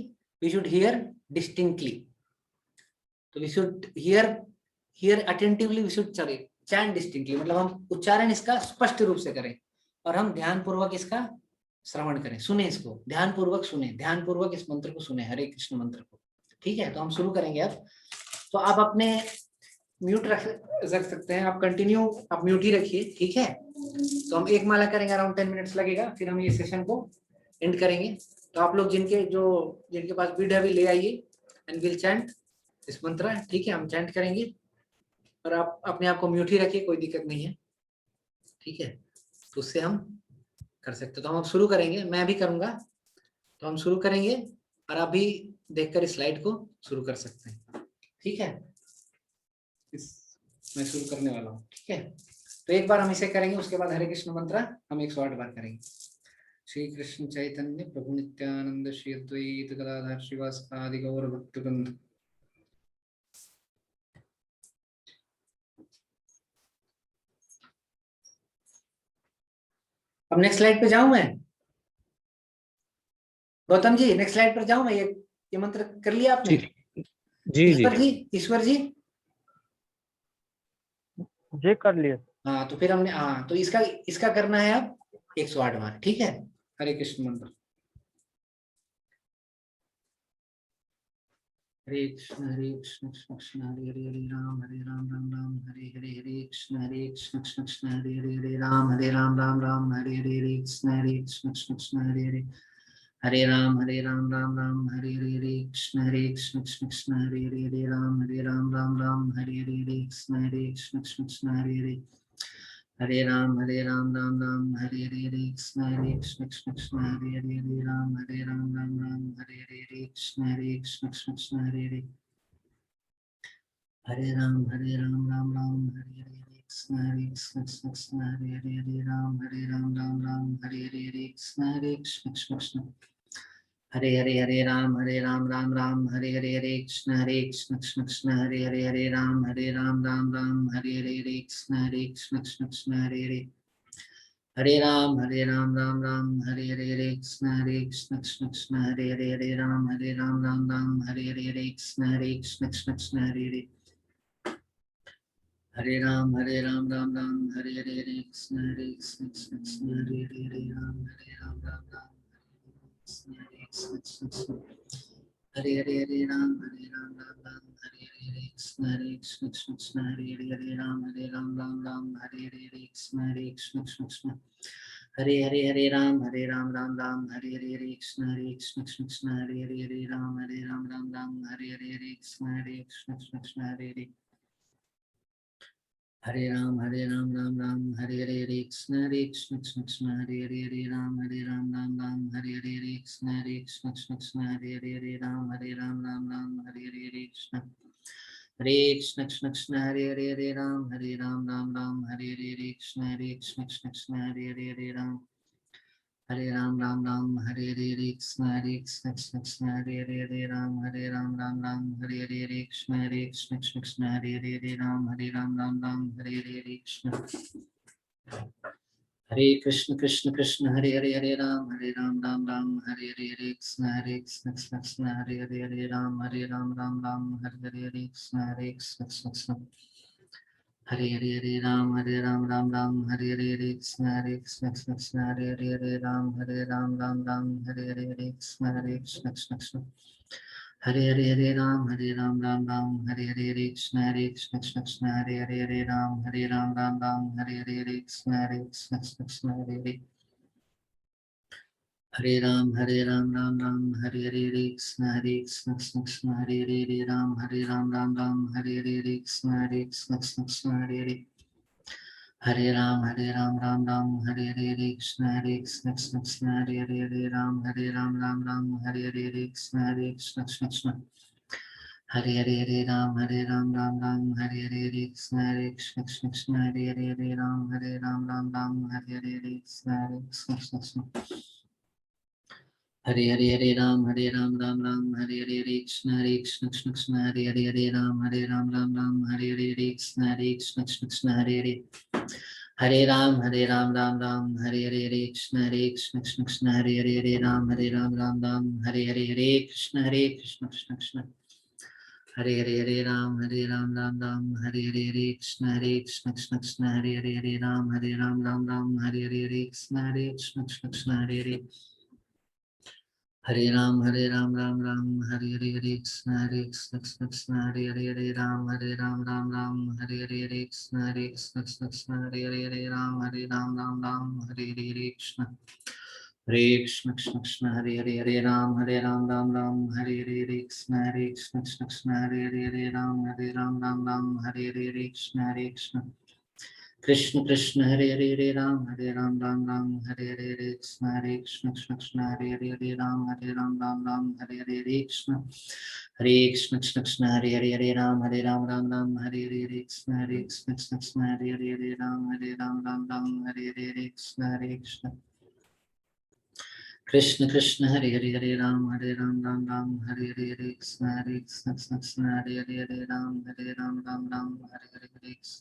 Speaker 1: we should hear distinctly, तो we should hear attentively, we should chant distinctly, मतलब हम उच्चारण इसका स्पष्ट रूप से करें और हम ध्यान पूर्वक इसका श्रवण करें, सुने इसको, ध्यान पूर्वक सुने, ध्यान पूर्वक इस मंत्र को सुने, हरे कृष्ण मंत्र को। ठीक है, तो हम शुरू करेंगे अब। तो आप अपने म्यूट रख सकते हैं, आप कंटिन्यू, आप म्यूट ही रखिए। ठीक है, तो हम एक माला करेंगे, अराउंड 10 मिनट्स लगेगा, फिर हम ये सेशन को एंड करेंगे। तो आप लोग जिनके पास बीड है ले आइए एंड विल चैंट इस मंत्र। ठीक है, हम चैंट करेंगे और आप अपने आप को म्यूट ही रखिए, कोई दिक्कत नहीं है। ठीक है, तो उससे हम कर सकते। तो हम शुरू करेंगे, मैं भी करूंगा, तो हम शुरू करेंगे और आप भी देखकर इस स्लाइड को शुरू कर सकते हैं। ठीक है, मैं शुरू करने वाला हूँ। ठीक है, तो एक बार हम इसे करेंगे, उसके बाद हरे कृष्ण मंत्र हम 108 बार करेंगे। श्री कृष्ण चैतन्य प्रभु नित्यानंद श्री अद्वैत गदाधर श्रीवासादि गौर भक्तवृंद। अब नेक्स्ट स्लाइड पे जाऊं मैं, गौतम जी नेक्स्ट स्लाइड पर जाऊं मैं? ये मंत्र कर लिया आपने?
Speaker 2: जी
Speaker 1: ईश्वर जी
Speaker 3: जे कर लिए।
Speaker 1: हाँ, तो फिर हमने, हाँ, तो इसका करना है अब 108 बार। ठीक है, हरे कृष्ण मंत्र। हरे कृष्ण कृष्ण कृष्ण हरे हरे, हरे राम राम राम हरे हरे, हरे कृष्ण कृष्ण कृष्ण हरे हरे, हरे राम राम हरे हरे, हरे कृष्ण कृष्ण हरे हरे, हरे राम राम राम हरे हरे, हरे कृष्ण कृष्ण हरे हरे, हरे राम राम हरे हरे, हरे कृष्ण कृष्ण हरे हरे, हरे राम राम राम हरे हरे, हरे कृष्ण कृष्ण हरे हरे, हरे राम राम हरे हरे, हरे कृष्ण कृष्ण हरे हरे, हरे राम राम राम हरे हरे, हरे कृष्ण कृष्ण हरे हरे, हरे राम राम राम हरे हरे, हरे कृष्ण कृष्ण हरे राम राम राम हरे हरे, हरे कृष्ण कृष्ण हरे हरे, हरे राम राम राम हरे हरे, हरे कृष्ण कृष्ण हरे हरे, हरे राम राम राम हरे हरे, हरे कृष्ण कृष्ण हरे हरे, हरे राम राम राम हरे हरे, हरे कृष्ण कृष्ण हरे हरे, हरे राम राम राम हरे हरे, हरे कृष्ण कृष्ण हरे हरे, हरे राम राम राम हरे कृष्ण हरे हरे, हरे राम राम राम हरे हरे, हरे कृष्ण कृष्ण हरे हरे, हरे राम राम हरे हरे, हरे कृष्ण कृष्ण हरे हरे, हरे राम राम राम हरे हरे, हरे कृष्ण कृष्ण हरे हरे, हरे राम राम राम हरे हरे, हरे कृष्ण कृष्ण हरे हरे, हरे राम राम राम हरे हरे, हरे कृष्ण कृष्ण हरे हरे, हरे राम राम राम हरे हरे, हरे कृष्ण कृष्ण हरे हरे, हरे राम राम राम हरे हरे, हरे कृष्ण कृष्ण हरे हरे, हरे राम राम राम हरे हरे, हरे कृष्ण कृष्ण हरे हरे, हरे राम राम राम हरे हरे, हरे कृष्ण कृष्ण हरे हरे, हरे राम राम राम हरे हरे, हरे कृष्ण कृष्ण हरे हरे, हरे राम राम राम हरे हरे, हरे कृष्ण कृष्ण हरे हरे, हरे राम राम राम हरे हरे, हरे कृष्ण कृष्ण हरे हरे, हरे राम राम राम हरे हरे, हरे कृष्ण कृष्ण हरे हरे राम राम राम हरे हरे कृष्ण कृष्ण हरे हरे राम राम हरे कृष्ण कृष्ण कृष्ण हरे राम राम हरे कृष्ण कृष्ण हरे राम राम हरे कृष्ण कृष्ण हरे राम राम हरे कृष्ण कृष्ण हरे राम राम हरे कृष्ण कृष्ण हरे राम राम हरे कृष्ण कृष्ण हरे राम राम हरे कृष्ण कृष्ण हरे राम राम हरे कृष्ण कृष्ण हरे राम राम हरे कृष्ण कृष्ण हरे राम राम हरे कृष्ण कृष्ण हरे राम राम हरे कृष्ण कृष्ण हरे राम राम हरे कृष्ण कृष्ण हरे राम राम हरे कृष्ण कृष्ण कृष्ण हरे राम राम हरे कृष्ण कृष्ण हरे राम राम हरे कृष्ण कृष्ण हरे राम राम हरे कृष्ण कृष्ण हरे राम राम हरे कृष्ण हरे राम हरे कृष्ण हरे राम राम हरे कृष्ण हरे राम हरे कृष्ण कृष्ण कृष्ण हरे राम राम हरे कृष्ण हरे राम हरे कृष्ण हरे राम राम हरे कृष्ण हरे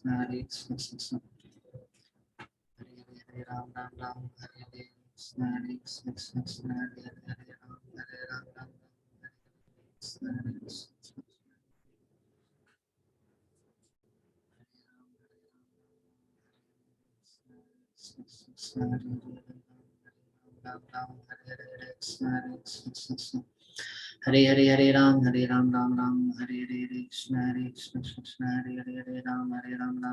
Speaker 1: राम हरे कृष्ण कृष्ण कृष्ण हरे राम राम हरे कृष्ण कृष्ण हरे राम हरे कृष्ण हरे राम हरे कृष्ण हरे राम हरे राम राम हरे कृष्ण कृष्ण हरे राम हरे कृष्ण हरे राम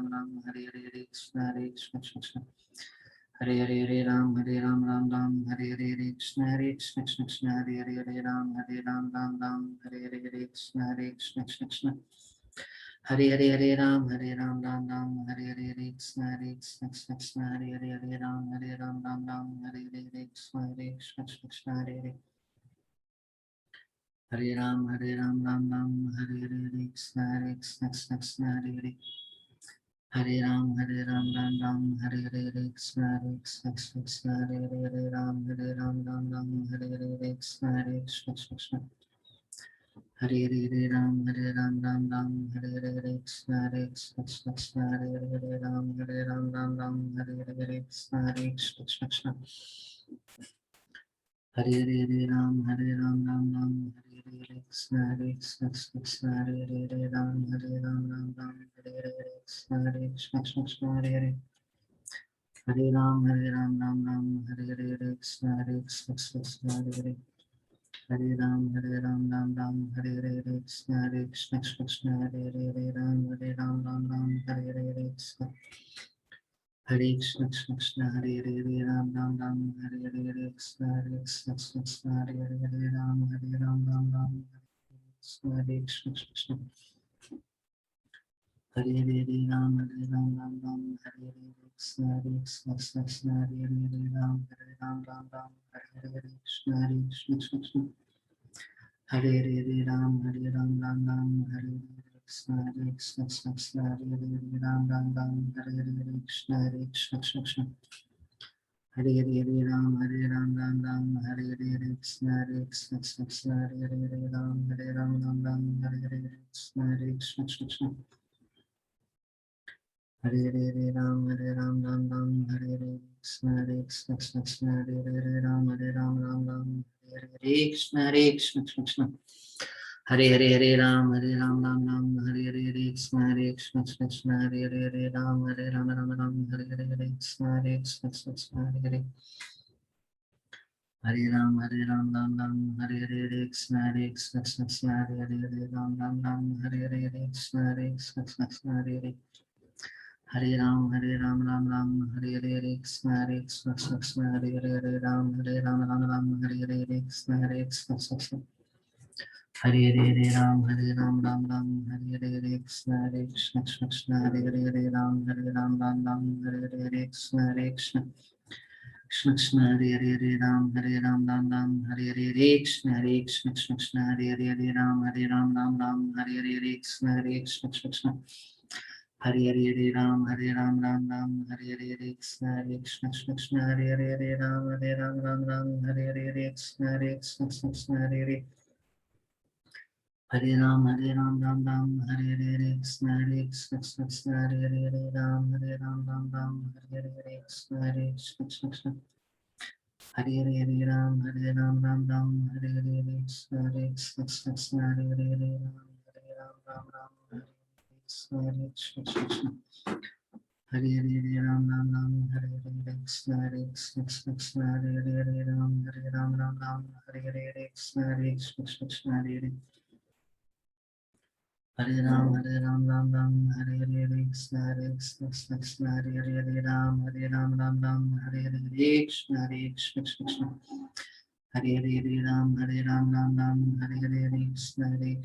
Speaker 1: राम हरे कृष्ण कृष्ण हरे राम हरे कृष्ण हरे राम राम हरे कृष्ण हरे राम हरे कृष्ण हरे राम राम हरे कृष्ण हरे राम राम हरे कृष्ण हरे राम हरे कृष्ण हरे राम राम हरे कृष्ण हरे राम हरे कृष्ण हरे राम राम हरे कृष्ण हरे राम हरे कृष्ण हरे राम हरे कृष्ण हरे राम हरे कृष्ण हरे राम हरे कृष्ण हरे कृष्ण हरे राम हरे कृष्ण हरे राम हरे कृष्ण हरे राम हरे कृष्ण हरे राम हरे कृष्ण हरे राम हरे कृष्ण हरे राम हरे कृष्ण हरे राम हरे कृष्ण हरे राम हरे कृष्ण हरे राम हरे कृष्ण हरे राम हरे कृष्ण हरे हरे राम राम राम हरे हरे कृष्ण कृष्ण हरे राम राम राम हरे हरे कृष्ण हरे हरे राम राम हरे कृष्ण कृष्ण हरे राम हरे कृष्ण हरे हरे हरे राम राम राम हरे कृष्ण कृष्ण हरे राम राम हरे कृष्ण हरे राम राम राम हरे कृष्ण कृष्ण हरे राम राम हरे कृष्ण कृष्ण हरे राम राम राम हरे कृष्ण कृष्ण हरे राम राम हरे कृष्ण हरे राम राम राम हरे कृष्ण कृष्ण हरे राम राम हरे कृष्ण हरे राम राम राम हरे कृष्ण हरे राम राम हरे कृष्ण हरे राम राम राम हरे कृष्ण हरे राम राम हरे कृष्ण हरे राम राम हरे कृष्ण हरे राम राम हरे कृष्ण हरे राम राम राम हरे कृष्ण हरे राम राम हरे कृष्ण हरे राम राम राम हरे कृष्ण हरे राम हरे कृष्ण हरे कृष्ण हरे राम राम राम हरे कृष्ण हरे राम राम हरे हरे कृष्ण हरे राम राम राम हरे कृष्ण हरे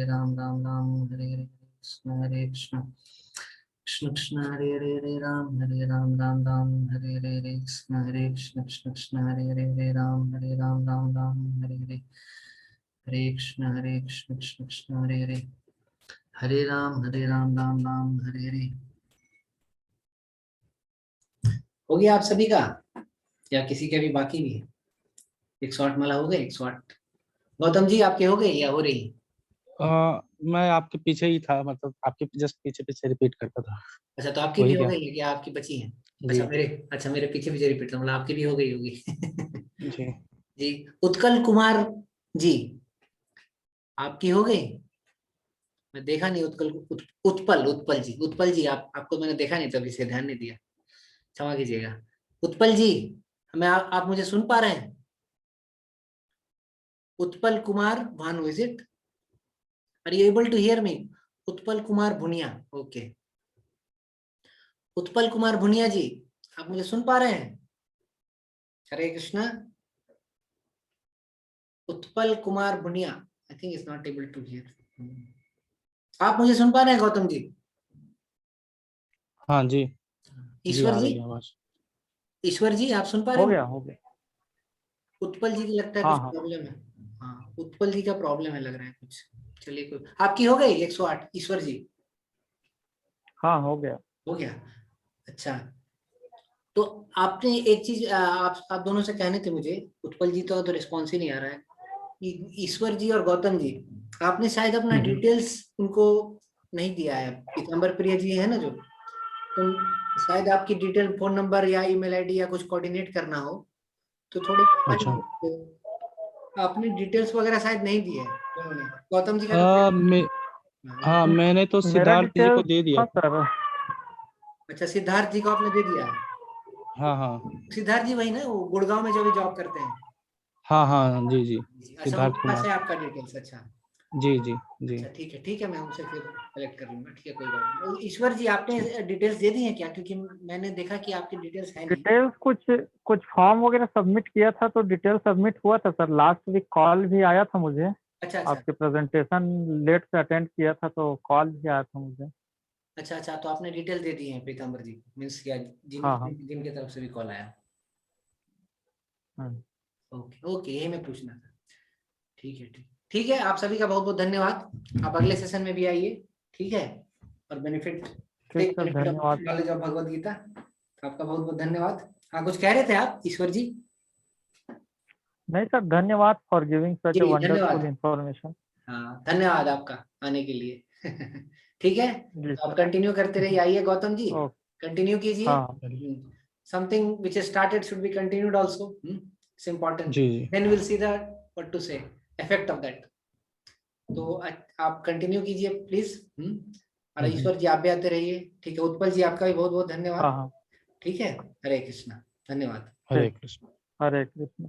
Speaker 1: राम राम राम हरे कृष्ण हरे राम राम हरे कृष्ण कृष्ण हरे राम राम हरे कृष्ण हरे राम राम हरे कृष्ण हरे राम राम हरे हो गया आप सभी का या किसी के भी बाकी भी है? 108 माला हो गए 108 गौतम जी आपके हो गए या हो रही?
Speaker 2: मैं आपके पीछे ही था, मतलब आपके जस्ट पीछे पीछे रिपीट करता था।
Speaker 1: अच्छा तो आपकी भी
Speaker 2: वही
Speaker 1: हो
Speaker 2: क्या?
Speaker 1: गई है क्या आपकी बची है?
Speaker 2: जी
Speaker 1: अच्छा मेरे पीछे पीछे रिपीट मतलब आपकी भी हो गई होगी
Speaker 2: जी।
Speaker 1: जी उत्कल कुमार जी आपकी हो गई? मैं देखा नहीं उत्पल जी आपको मैंने देखा नहीं तभी से ध्यान नहीं दिया, क्षमा कीजिएगा। उत्पल जी आप मुझे सुन पा रहे हैं? Utpal Kumar Bhanu is it? Are you able to hear me? Utpal Kumar Bhunia okay. Utpal Kumar Bhunia ji आप मुझे सुन पा रहे हैं? Hare Krishna. Utpal Kumar Bhunia I think is not able to hear. आप मुझे सुन पा रहे हैं गौतम जी?
Speaker 2: हाँ जी जी,
Speaker 1: ईश्वर
Speaker 2: आ
Speaker 1: जी
Speaker 2: रही है आवाज।
Speaker 1: ईश्वर जी आप सुन पा रहे हैं?
Speaker 3: हो गया।
Speaker 1: उत्पल जी की लगता है
Speaker 3: हाँ
Speaker 1: कुछ
Speaker 3: हाँ
Speaker 1: प्रॉब्लम है। हाँ उत्पल जी का प्रॉब्लम है लग रहा है कुछ। चलिए कोई आपकी हो गई 108 ईश्वर जी?
Speaker 3: हाँ हो गया।
Speaker 1: हो गया अच्छा। तो आपने एक चीज आप दोनों से कहने थे मुझे, उत्पल जी तो रिस्पॉन्स ही नहीं आ रहा है। ईश्वर जी और गौतम जी आपने शायद अपना
Speaker 2: हम्म।
Speaker 1: डिटेल्स उनको नहीं दिया है। पीताम्बर प्रिय जी है ना जो, तो शायद आपकी डिटेल फोन नंबर या ईमेल आईडी या कुछ कोऑर्डिनेट करना हो तो थोड़े
Speaker 2: अच्छा।
Speaker 1: आपने डिटेल्स वगैरह शायद नहीं दिए हैं उन्होंने। गौतम जी का तो
Speaker 2: आ,
Speaker 1: पहले
Speaker 2: मे, हाँ, मैंने तो
Speaker 3: मेरा
Speaker 2: सिद्धार्थ जी को
Speaker 3: डिटेल्स
Speaker 2: दे दिया
Speaker 3: था
Speaker 2: था।
Speaker 3: सर।
Speaker 1: अच्छा सिद्धार्थ जी को आपने दे दिया है?
Speaker 2: हाँ हाँ
Speaker 1: सिद्धार्थ जी वही ना वो गुड़गांव में जो भी जॉब करते हैं?
Speaker 2: हाँ हाँ जी जी।
Speaker 1: अच्छा
Speaker 2: सिद्धार्थ
Speaker 1: उनके पास
Speaker 2: कुमार।
Speaker 1: है आपका डिटेल्स? अच्छा
Speaker 2: जी जी जी।
Speaker 1: अच्छा ठीक है मैं उनसे फिर कलेक्ट कर लूंगा। ठीक है कोई बात नहीं। ईश्वर जी आपने
Speaker 2: ठीक।
Speaker 1: डिटेल्स दे दी हैं क्या? क्योंकि मैंने देखा कि आपकी डिटेल्स है नहीं।
Speaker 3: डिटेल्स कुछ कुछ फॉर्म वगैरह सबमिट किया था तो डिटेल सबमिट हुआ था सर। लास्ट वीक कॉल भी आया था मुझे।
Speaker 1: अच्छा
Speaker 3: आपके प्रेजेंटेशन लेट से अटेंड किया था तो कॉल भी आया था मुझे।
Speaker 1: अच्छा तो आपने डिटेल दे दी है पीताम्बर जी मीन्स क्या
Speaker 3: हाँ हाँ
Speaker 1: जिनकी तरफ से भी कॉल आया?
Speaker 3: हाँ।
Speaker 1: ओके ओके यही मैं पूछना था। ठीक है ठीक। ठीक है, आप सभी का बहुत बहुत धन्यवाद। आप अगले सेशन में भी आइए, ठीक है, और बेनिफिट
Speaker 3: ठीक सर, धन्यवाद।
Speaker 1: Knowledge of Bhagavad Gita. आपका बहुत बहुत धन्यवाद। हाँ, कुछ कह रहे थे आप ईश्वर जी?
Speaker 3: नहीं सर, धन्यवाद फॉर गिविंग सच
Speaker 1: जी,
Speaker 3: ए वंडरफुल
Speaker 1: धन्यवाद।
Speaker 3: इंफॉर्मेशन।
Speaker 1: हाँ, धन्यवाद आपका आने के लिए। ठीक है,
Speaker 3: जी
Speaker 1: तो आप
Speaker 3: सर।
Speaker 1: कंटिन्यू करते रहिए। आइए गौतम जी,
Speaker 3: ओके।
Speaker 1: कंटिन्यू कीजिए।
Speaker 3: हाँ
Speaker 1: something which is started should be continued also, it's important.
Speaker 2: जी जी
Speaker 1: then will see the what to say effect of that. तो आप कंटिन्यू कीजिए प्लीज। और ईश्वर जी आप भी आते रहिए, ठीक है। उत्पल जी आपका भी बहुत बहुत
Speaker 3: हाँ
Speaker 1: धन्यवाद।
Speaker 3: हाँ।
Speaker 1: ठीक है, हरे कृष्णा, धन्यवाद।
Speaker 2: हरे कृष्ण।
Speaker 3: हरे कृष्ण।